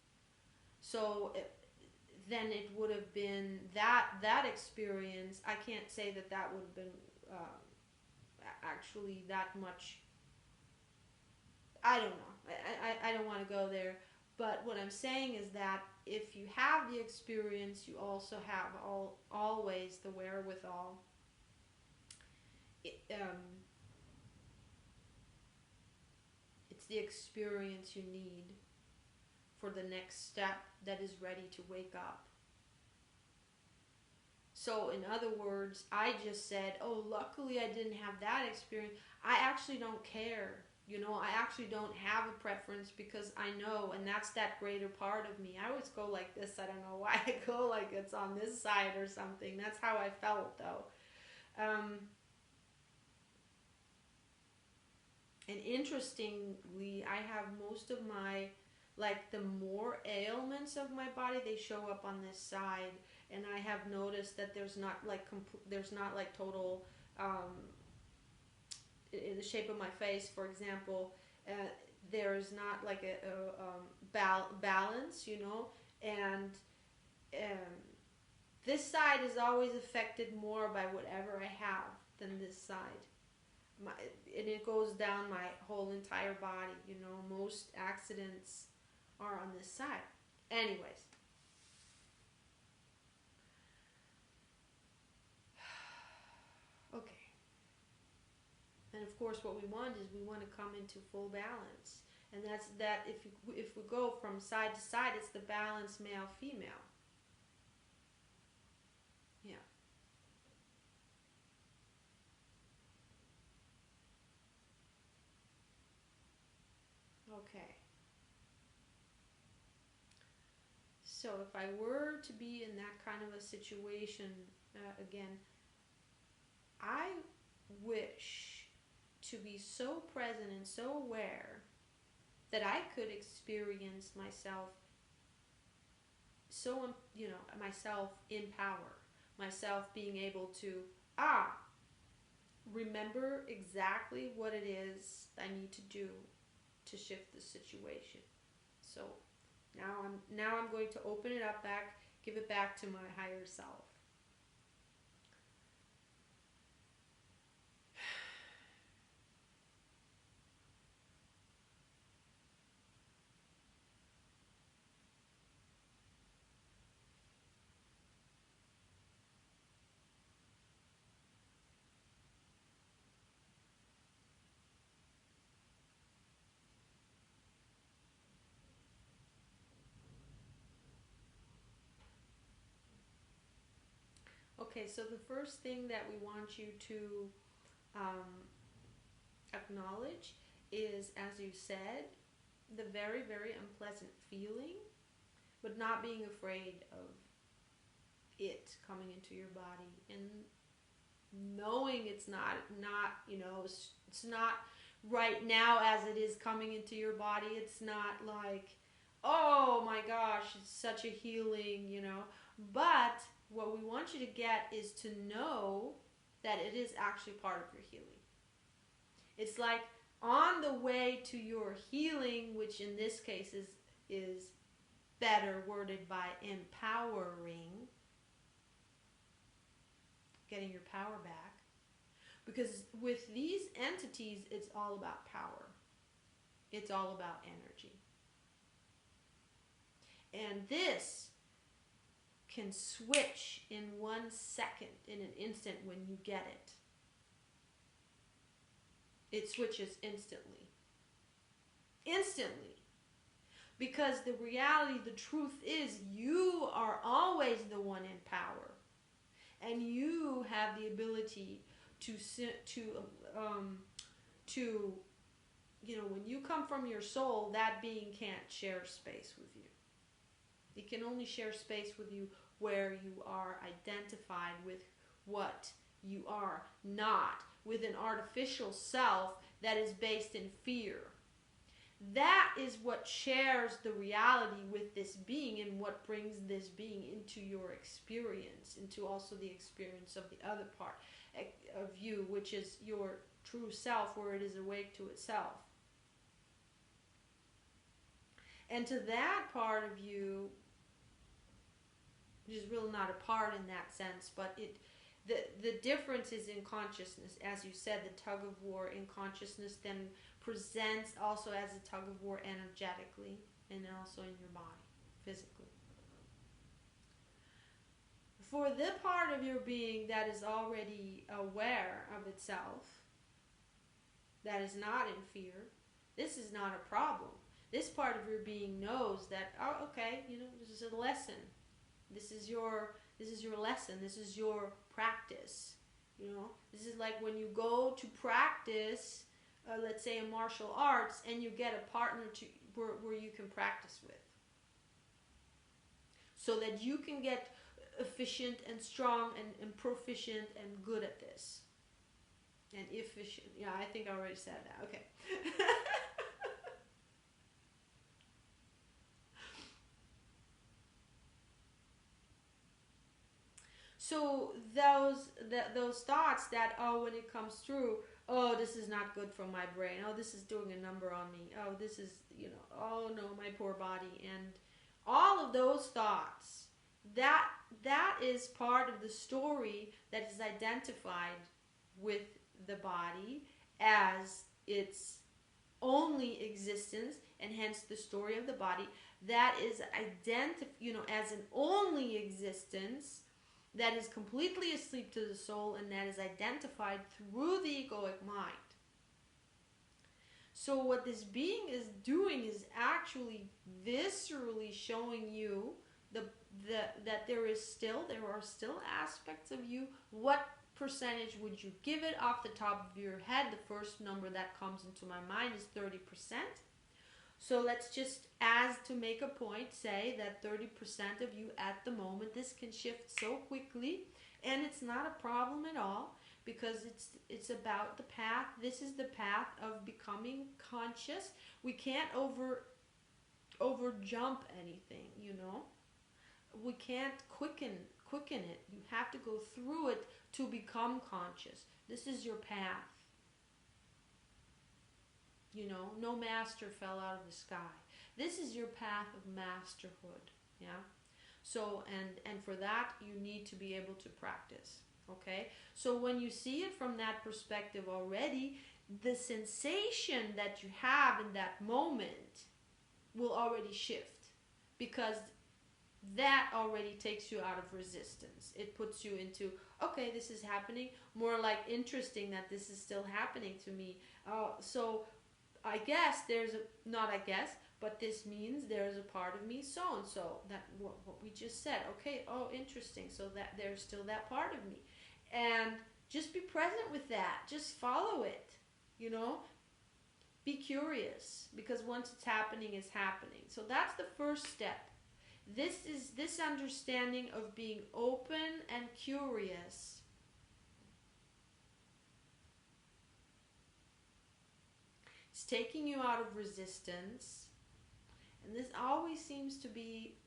So then it would have been that experience. I can't say that would have been actually that much. I don't know. I don't want to go there. But what I'm saying is that if you have the experience, you also have always the wherewithal. It, it's the experience you need for the next step that is ready to wake up. So, in other words, I just said, oh, luckily I didn't have that experience. I actually don't care. I actually don't have a preference because I know, and that's that greater part of me. I always go like this. I don't know why I go like it's on this side or something. That's how I felt, though. And interestingly, I have most of my, like the more ailments of my body, they show up on this side. And I have noticed that there's not like there's not like total in the shape of my face, for example, there's not like balance, and um, this side is always affected more by whatever I have than this side. And it goes down my whole entire body, most accidents are on this side. Anyways, okay. And of course, what we want is we want to come into full balance. And that's that. If we go from side to side, it's the balance male female. Yeah. Okay. So if I were to be in that kind of a situation again, I wish to be so present and so aware that I could experience myself so myself in power, myself being able to remember exactly what it is I need to do to shift the situation. So now I'm going to open it up back, give it back to my higher self. Okay, so the first thing that we want you to um, acknowledge is, as you said, the very, very unpleasant feeling but not being afraid of it coming into your body, and knowing it's not it's not right now as it is coming into your body. It's not like, oh my gosh, it's such a healing, but what we want you to get is to know that it is actually part of your healing. It's like on the way to your healing, which in this case is better worded by empowering, getting your power back. Because with these entities, it's all about power. It's all about energy. And this can switch in 1 second, in an instant when you get it. It switches instantly. Instantly. Because the reality, the truth is, you are always the one in power. And you have the ability to when you come from your soul, that being can't share space with you. It can only share space with you where you are identified with what you are not, with an artificial self that is based in fear. That is what shares the reality with this being, and what brings this being into your experience, into also the experience of the other part of you, which is your true self, where it is awake to itself. And to that part of you, which is really not a part in that sense, but the difference is in consciousness. As you said, the tug of war in consciousness then presents also as a tug of war energetically, and also in your body, physically. For the part of your being that is already aware of itself, that is not in fear, this is not a problem. This part of your being knows that, oh, okay, this is a lesson. This is your lesson. This is your practice. This is like when you go to practice, let's say in martial arts, and you get a partner where you can practice with, so that you can get efficient and strong and proficient and good at this. And efficient. Yeah, I think I already said that. Okay. So those thoughts that, oh, when it comes through, oh, this is not good for my brain. Oh, this is doing a number on me. Oh, this is, oh no, my poor body. And all of those thoughts, that is part of the story that is identified with the body as its only existence, and hence the story of the body that is as an only existence that is completely asleep to the soul, and that is identified through the egoic mind. So what this being is doing is actually viscerally showing you that there are still aspects of you. What percentage would you give it off the top of your head? The first number that comes into my mind is 30%. So let's just, as to make a point, say that 30% of you at the moment, this can shift so quickly, and it's not a problem at all, because it's about the path. This is the path of becoming conscious. We can't over jump anything, We can't quicken it. You have to go through it to become conscious. This is your path. No master fell out of the sky. This is your path of masterhood. Yeah. So, and for that, you need to be able to practice. Okay. So when you see it from that perspective already, the sensation that you have in that moment will already shift, because that already takes you out of resistance. It puts you into, okay, this is happening. More like interesting that this is still happening to me. So I guess but this means there's a part of me so-and-so, that what we just said. Okay, oh, interesting. So that there's still that part of me. And just be present with that. Just follow it, Be curious, because once it's happening, it's happening. So that's the first step, This is this understanding of being open and curious. It's taking you out of resistance. And this always seems to be,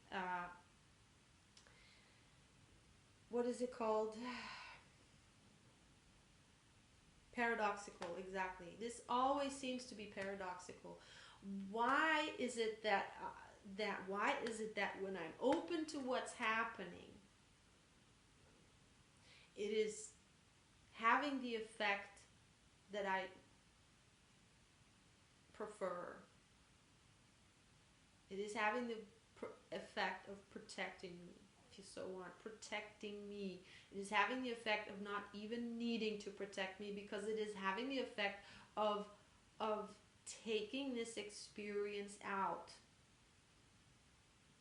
what is it called? Paradoxical, exactly. This always seems to be paradoxical. Why is it that when I'm open to what's happening, it is having the effect that I prefer? It is having the effect of protecting me, if you so want, protecting me. It is having the effect of not even needing to protect me, because it is having the effect of taking this experience out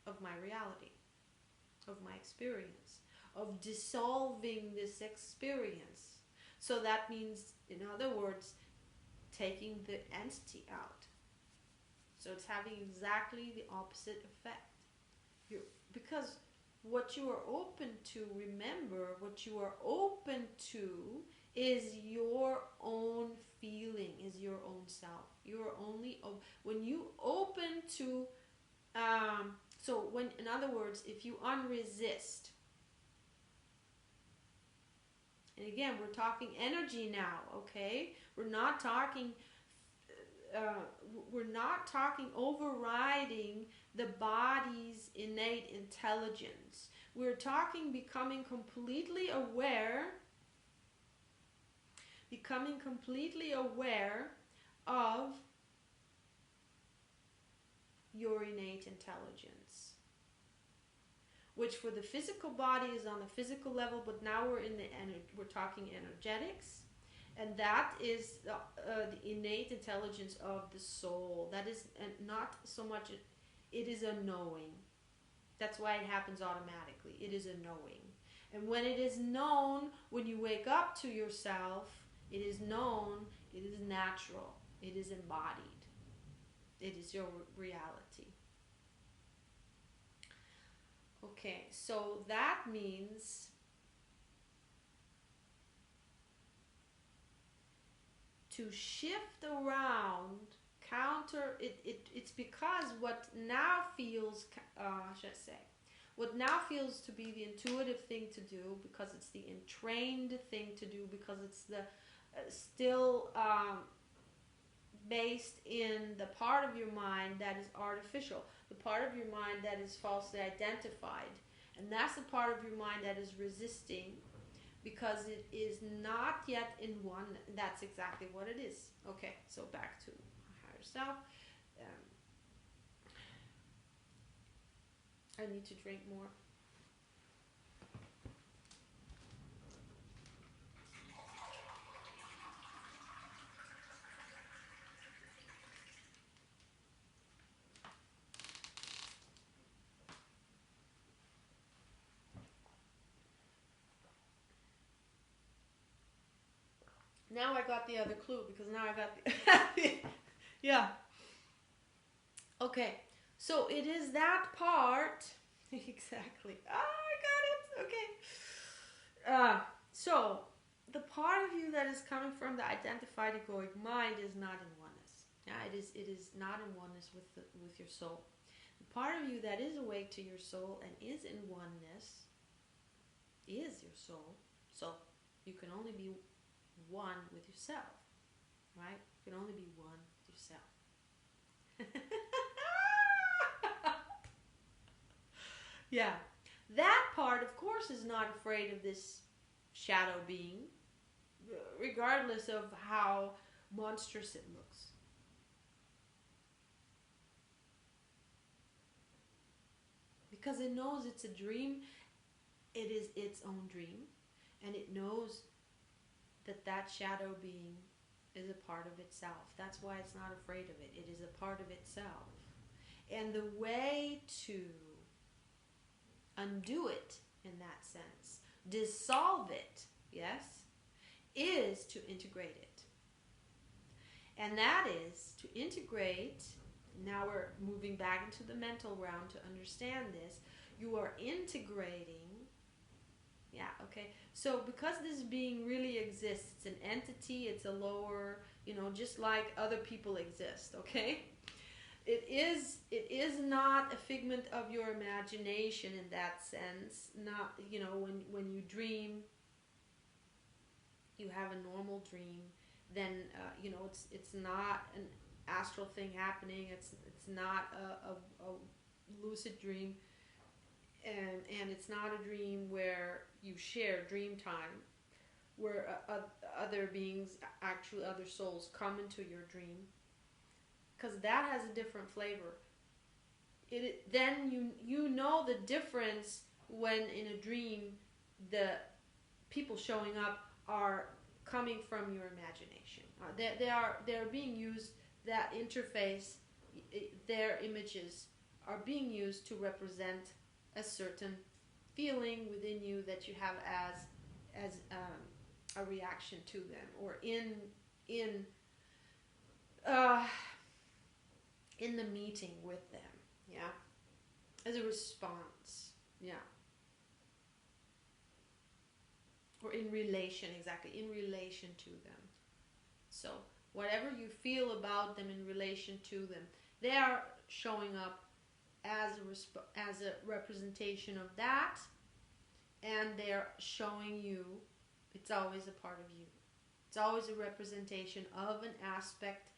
of my reality, of my experience, of dissolving this experience. So that means, in other words, taking the entity out. So it's having exactly the opposite effect. Because what you are open to, remember, what you are open to is your own feeling, is your own self. You are only, when you open to, so when, in other words, if you unresist, and again, we're talking energy now, okay? We're not talking overriding the body's innate intelligence. We're talking becoming completely aware of your innate intelligence, which for the physical body is on the physical level, but now we're talking energetics. And that is the innate intelligence of the soul. That is not so much, it is a knowing. That's why it happens automatically. It is a knowing. And when it is known, when you wake up to yourself, it is known, it is natural, it is embodied. It is your reality. Okay, so that means to shift around, counter it's because what now feels, what now feels to be the intuitive thing to do, because it's the entrained thing to do, because it's the still based in the part of your mind that is artificial, the part of your mind that is falsely identified, and that's the part of your mind that is resisting, because it is not yet in one. That's exactly what it is. Okay, so back to higher self. I need to drink more. Now I got the other clue, because now I got the yeah. Okay, so it is that part exactly. I got it. Okay. So the part of you that is coming from the identified egoic mind is not in oneness. Yeah, it is not in oneness with your soul. The part of you that is awake to your soul and is in oneness is your soul. So you can only be one with yourself, right? You can only be one with yourself. Yeah, that part, of course, is not afraid of this shadow being, regardless of how monstrous it looks. Because it knows it's a dream, it is its own dream, and it knows that shadow being is a part of itself. That's why it's not afraid of it. It is a part of itself. And the way to undo it, in that sense, dissolve it, yes, is to integrate it. And that is to integrate, now we're moving back into the mental realm to understand this, You are integrating. Yeah, okay. So because this being really exists, it's an entity, it's a lower, just like other people exist, okay? It is not a figment of your imagination in that sense. Not, when you dream, you have a normal dream, then it's not an astral thing happening. It's not a lucid dream, and it's not a dream where you share dream time, where other beings, actually other souls, come into your dream, because that has a different flavor. Then you know the difference when in a dream the people showing up are coming from your imagination. They're being used, that interface, their images are being used to represent a certain feeling within you that you have as a reaction to them, or in the meeting with them, yeah, as a response, yeah, or in relation, exactly, in relation to them. So whatever you feel about them in relation to them, they are showing up as a representation of that, and they're showing you it's always a part of you. It's always a representation of an aspect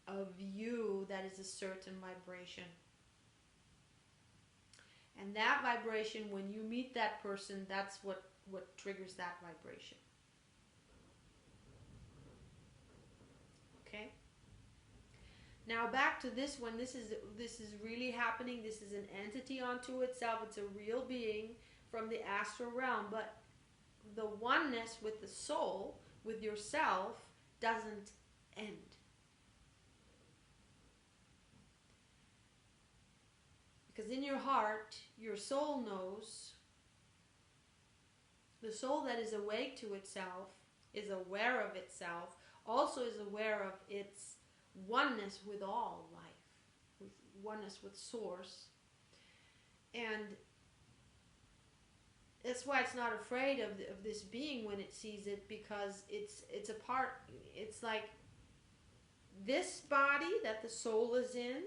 of you that is a certain vibration. And that vibration, when you meet that person, that's what triggers that vibration. Okay? Now back to this one. This is really happening. This is an entity unto itself. It's a real being from the astral realm, but the oneness with the soul, with yourself, doesn't end. Because in your heart, your soul knows. The soul that is awake to itself, is aware of itself, also is aware of its oneness with all life, with oneness with Source. And that's why it's not afraid of this being when it sees it, because it's a part, it's like this body that the soul is in,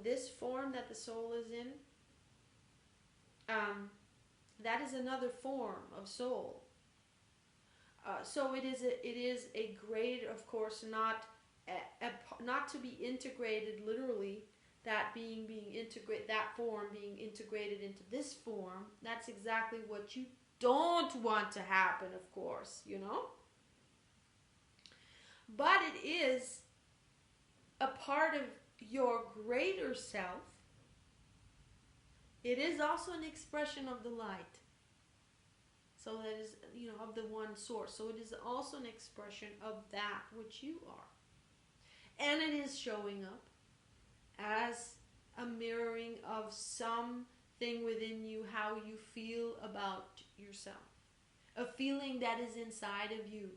this form that the soul is in, that is another form of soul. So it is a grade, of course, not to be integrated literally. That being integrated, that form being integrated into this form. That's exactly what you don't want to happen, of course, But it is a part of your greater self. It is also an expression of the light. So that is, of the one source. So it is also an expression of that which you are. And it is showing up as a mirroring of something within you, how you feel about yourself. A feeling that is inside of you.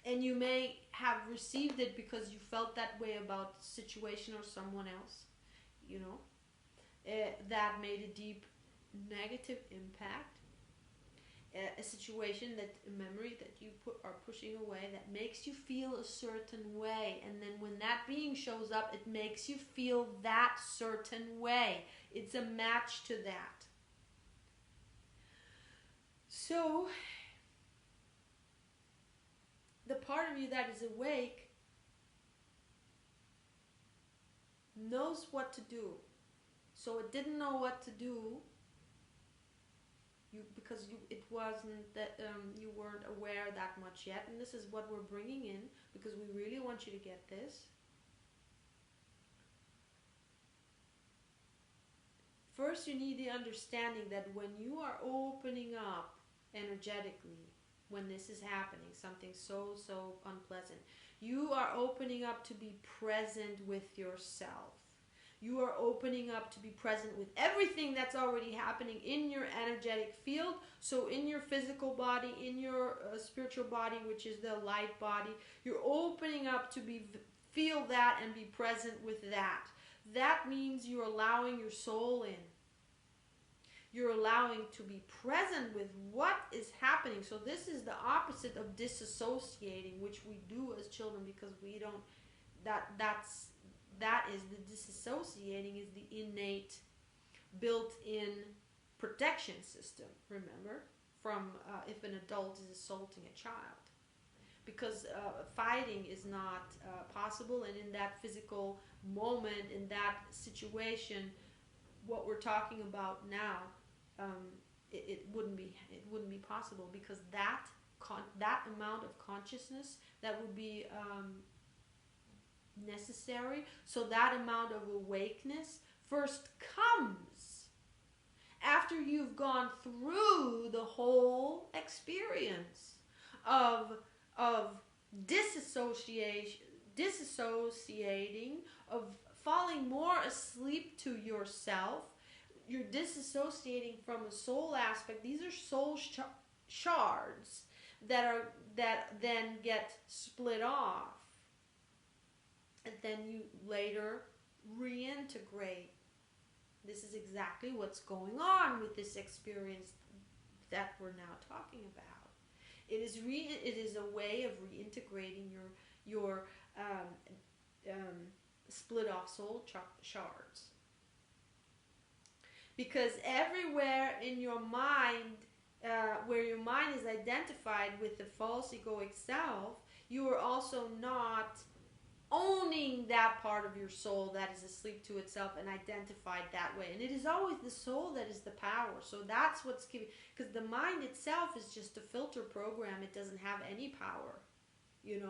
And you may have received it because you felt that way about the situation or someone else, that made a deep negative impact. A situation, a memory that you are pushing away, that makes you feel a certain way, and then when that being shows up, it makes you feel that certain way. It's a match to that. So the part of you that is awake knows what to do. So it didn't know what to do because it wasn't that you weren't aware that much yet, and this is what we're bringing in because we really want you to get this. First, you need the understanding that when you are opening up energetically, when this is happening, something so unpleasant, you are opening up to be present with yourself. You are opening up to be present with everything that's already happening in your energetic field. So in your physical body, in your spiritual body, which is the light body, you're opening up to feel that and be present with that. That means you're allowing your soul in. You're allowing to be present with what is happening. So this is the opposite of disassociating, which we do as children because we don't. That is the disassociating is the innate, built-in protection system. Remember, from if an adult is assaulting a child, because fighting is not possible, and in that physical moment, in that situation, what we're talking about now, it wouldn't be possible, because that amount of consciousness that would be necessary. So that amount of awakeness first comes after you've gone through the whole experience of disassociating, of falling more asleep to yourself. You're disassociating from a soul aspect. These are soul shards that then get split off, and then you later reintegrate. This is exactly what's going on with this experience that we're now talking about. It is a way of reintegrating your split off soul shards. Because everywhere in your mind, where your mind is identified with the false egoic self, you are also not owning that part of your soul that is asleep to itself and identified that way. And it is always the soul that is the power. So that's what's giving, because the mind itself is just a filter program. It doesn't have any power. It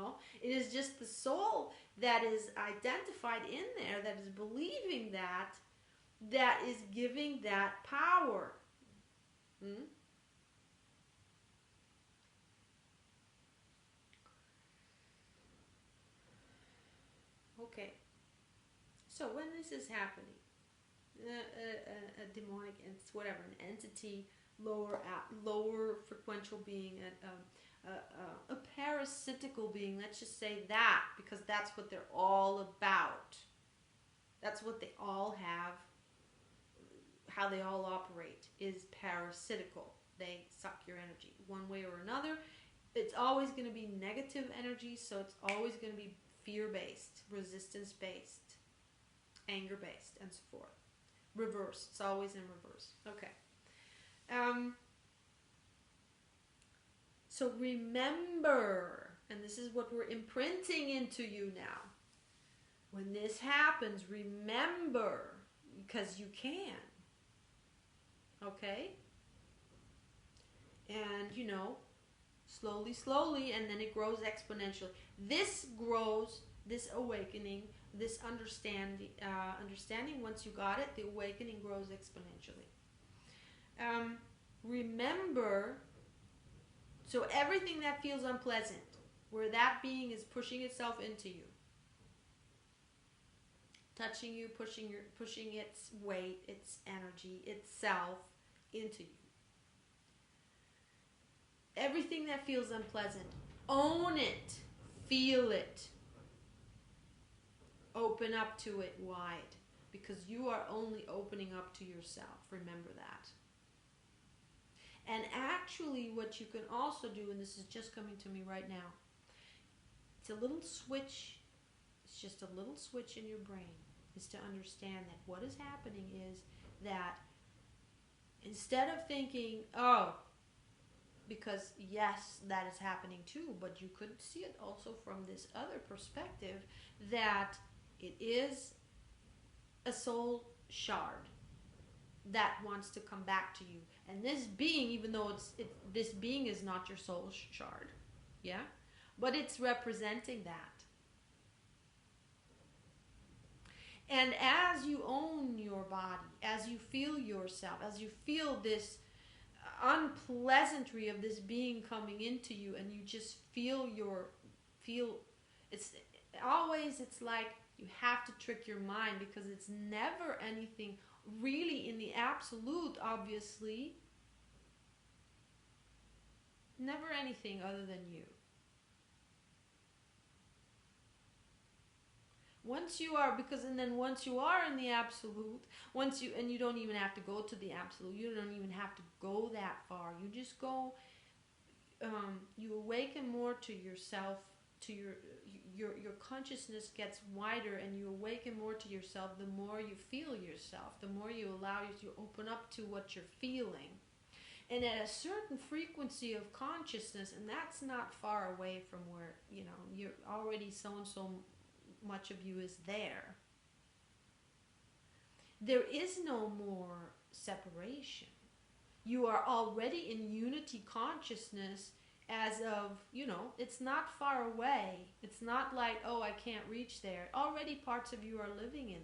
is just the soul that is identified in there, that is believing that is giving that power. Okay, so when this is happening, a demonic, whatever, an entity, lower frequential being, a parasitical being, let's just say that, because that's what they're all about. That's what they all have, how they all operate, is parasitical. They suck your energy one way or another. It's always going to be negative energy, so it's always going to be fear-based, resistance-based, anger-based, and so forth. Reverse. It's always in reverse. Okay. So remember, and this is what we're imprinting into you now. When this happens, remember, because you can. Okay? And, slowly, and then it grows exponentially. This grows, this awakening, this understanding, once you got it, the awakening grows exponentially. Remember, so everything that feels unpleasant, where that being is pushing itself into you, touching you, pushing its weight, its energy, itself into you. Everything that feels unpleasant, own it, feel it, open up to it wide, because you are only opening up to yourself. Remember that. And actually, what you can also do, and this is just coming to me right now, it's a little switch. It's just a little switch in your brain, is to understand that what is happening is that instead of thinking, because yes, that is happening too, but you could see it also from this other perspective, that it is a soul shard that wants to come back to you. And this being, even though this being is not your soul shard, yeah, but it's representing that. And as you own your body, as you feel yourself, as you feel this unpleasantry of this being coming into you, and you just feel it's like you have to trick your mind, because it's never anything really in the absolute, obviously, never anything other than you. Once you are, because, and then once you are in the absolute, once you, and you don't even have to go to the absolute, you don't even have to go that far. You just go, you awaken more to yourself, to your consciousness gets wider, and you awaken more to yourself. The more you feel yourself, the more you allow you to open up to what you're feeling, and at a certain frequency of consciousness, and that's not far away from where, you know, you're already so and so much of you is there. There is no more separation. You are already in unity consciousness as of, you know, it's not far away. It's not like, oh, I can't reach there. Already parts of you are living in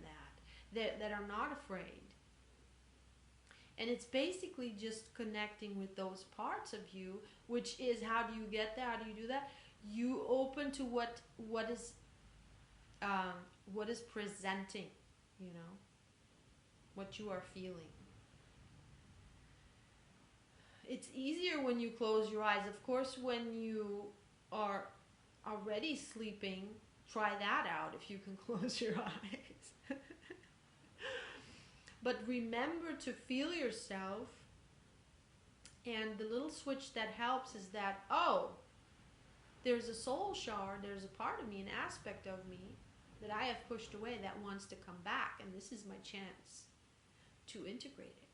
that are not afraid. And it's basically just connecting with those parts of you, which is, how do you get there? How do you do that? You open to what is presenting, you know, what you are feeling. It's easier when you close your eyes. Of course, when you are already sleeping, try that out if you can close your eyes. But remember to feel yourself, and the little switch that helps is that, oh, there's a soul shard, there's a part of me, an aspect of me that I have pushed away that wants to come back, and this is my chance to integrate it.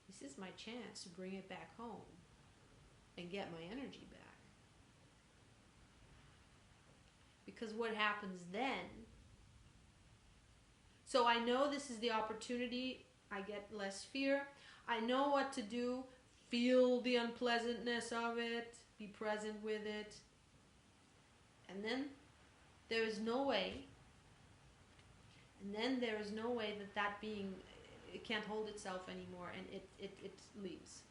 This is my chance to bring it back home and get my energy back. Because what happens then, so I know this is the opportunity, I get less fear, I know what to do, feel the unpleasantness of it, be present with it, and then there is no way, that being, it can't hold itself anymore, and it leaves.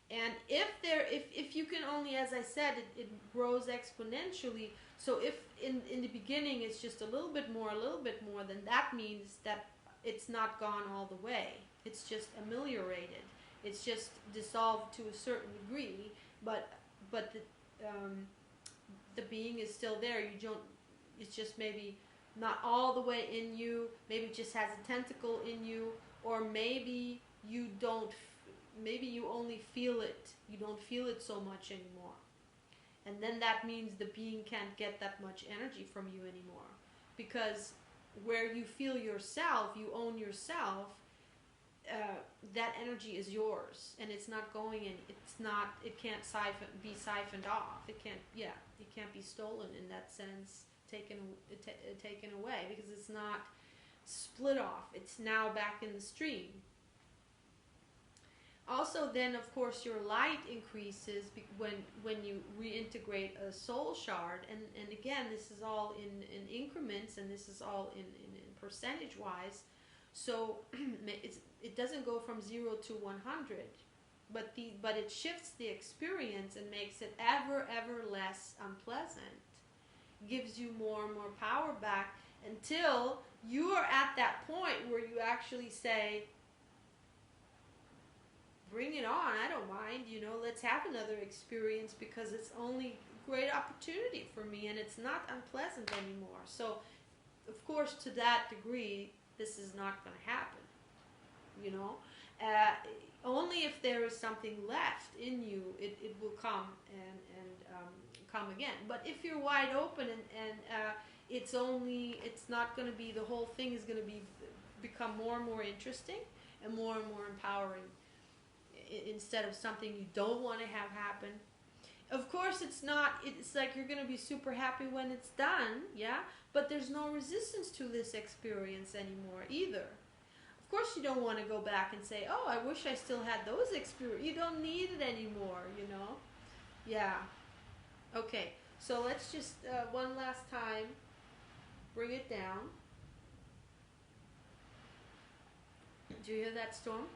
And if you can only, as I said, it grows exponentially. So if in the beginning it's just a little bit more, then that means that it's not gone all the way. It's just ameliorated. It's just dissolved to a certain degree, but the being is still there. You don't. It's just maybe not all the way in you. Maybe it just has a tentacle in you, or maybe you don't. Maybe you only feel it. You don't feel it so much anymore. And then that means the being can't get that much energy from you anymore. Because where you feel yourself, you own yourself, that energy is yours. And it's not going in. It can't be siphoned off. It can't be stolen in that sense, taken away. Because it's not split off. It's now back in the stream. Also, then, of course, your light increases when you reintegrate a soul shard. And again, this is all in increments, and this is all in percentage-wise. So it doesn't go from 0 to 100, but it shifts the experience and makes it ever less unpleasant. Gives you more and more power back until you are at that point where you actually say, bring it on, I don't mind, let's have another experience, because it's only great opportunity for me and it's not unpleasant anymore. So, of course, to that degree, this is not going to happen, only if there is something left in you, it will come and come again. But if you're wide open and it's not going to be, the whole thing is going to become more and more interesting and more empowering, instead of something you don't want to have happen. Of course, it's like you're going to be super happy when it's done, yeah? But there's no resistance to this experience anymore either. Of course, you don't want to go back and say, oh, I wish I still had those experiences. You don't need it anymore, Yeah. Okay, so let's just, one last time, bring it down. Do you hear that storm?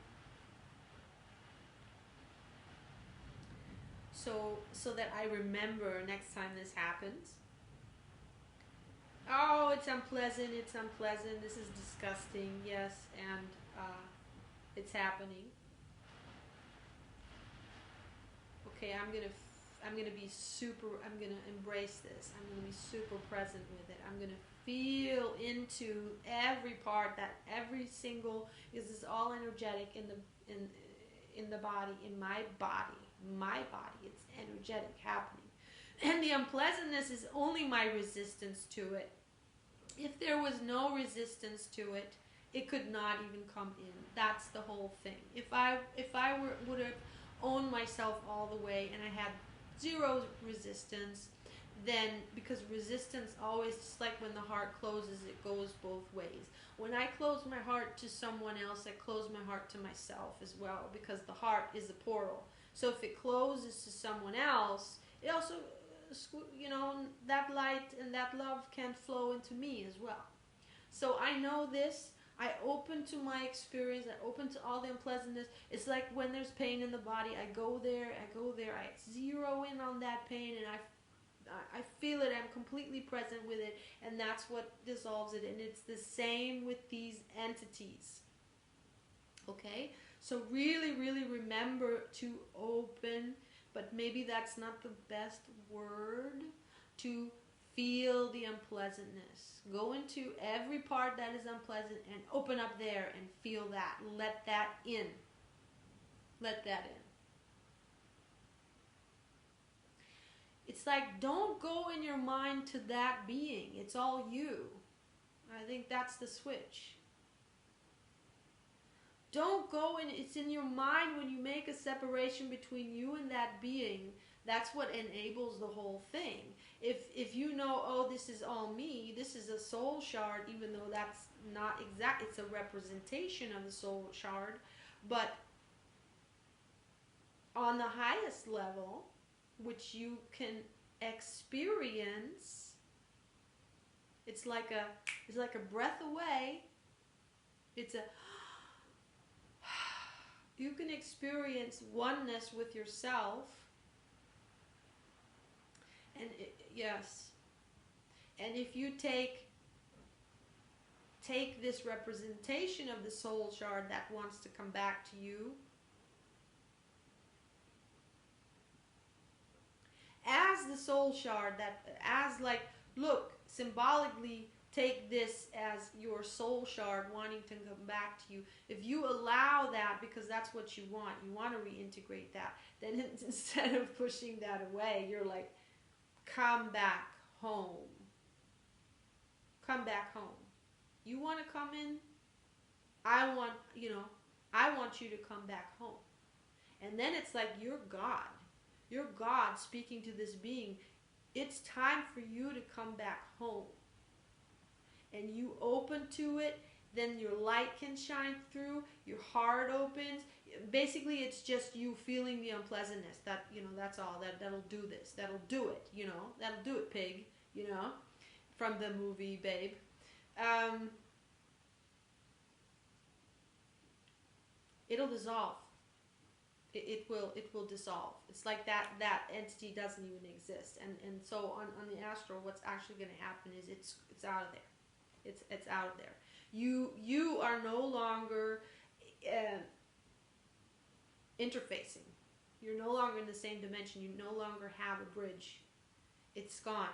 So that I remember next time this happens. Oh, it's unpleasant, this is disgusting, yes, and it's happening. Okay, I'm gonna be super, I'm gonna embrace this. I'm gonna be super present with it. I'm gonna feel into every part, that every single, because it's all energetic in the body, in my body. My body, it's energetic happening. And the unpleasantness is only my resistance to it. If there was no resistance to it, it could not even come in. That's the whole thing. If I would have owned myself all the way and I had zero resistance, then, because resistance always, just like when the heart closes, it goes both ways. When I close my heart to someone else, I close my heart to myself as well, because the heart is a portal. So if it closes to someone else, it also, that light and that love can flow into me as well. So I know this. I open to my experience. I open to all the unpleasantness. It's like when there's pain in the body, I go there. I zero in on that pain, and I feel it. I'm completely present with it, and that's what dissolves it. And it's the same with these entities. Okay? So really, really remember to open, but maybe that's not the best word, to feel the unpleasantness. Go into every part that is unpleasant and open up there and feel that. Let that in. Let that in. It's like, don't go in your mind to that being. It's all you. I think that's the switch. Don't go in, it's in your mind when you make a separation between you and that being. That's what enables the whole thing. If you know, oh, this is all me, this is a soul shard, even though that's not exact, it's a representation of the soul shard, but on the highest level, which you can experience, it's like a breath away. It's a, you can experience oneness with yourself. And yes, and if you take this representation of the soul shard that wants to come back to you as the soul shard, that as like, look, symbolically take this as your soul shard wanting to come back to you. If you allow that, because that's what you want to reintegrate that, then instead of pushing that away, you're like, come back home. Come back home. You want to come in? I want you to come back home. And then it's like you're God. You're God speaking to this being. It's time for you to come back home. And you open to it, then your light can shine through, your heart opens. Basically, it's just you feeling the unpleasantness. That, that's all. That'll do this. That'll do it, That'll do it, pig, from the movie Babe. It'll dissolve. It will dissolve. It's like that entity doesn't even exist. And so on the astral, what's actually going to happen is it's out of there. It's out of there. You are no longer interfacing. You're no longer in the same dimension. You no longer have a bridge. It's gone.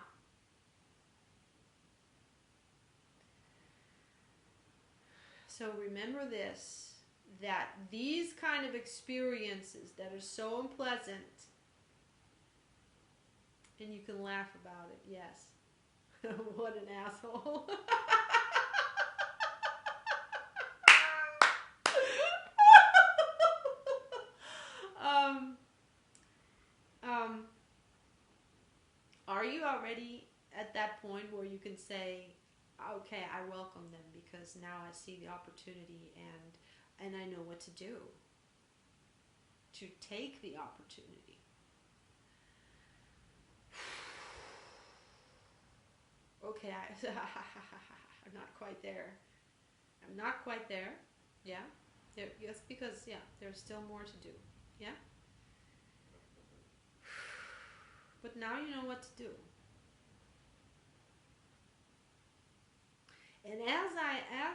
So remember this, that these kind of experiences that are so unpleasant, and you can laugh about it, yes. What an asshole. Are you already at that point where you can say, okay, I welcome them because now I see the opportunity and I know what to do to take the opportunity? Okay, I'm not quite there. I'm not quite there. Yeah. Yes, because there's still more to do. Yeah. But now you know what to do. And as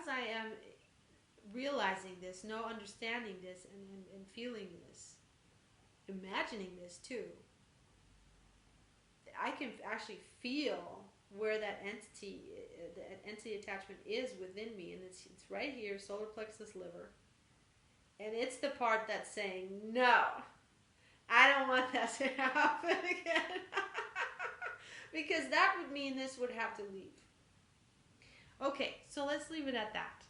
I am realizing this, understanding this, and feeling this, imagining this too, can actually feel where that entity attachment is within me, and it's right here, solar plexus liver, and it's the part that's saying, no, I don't want that to happen again. Because that would mean this would have to leave. Okay, so let's leave it at that.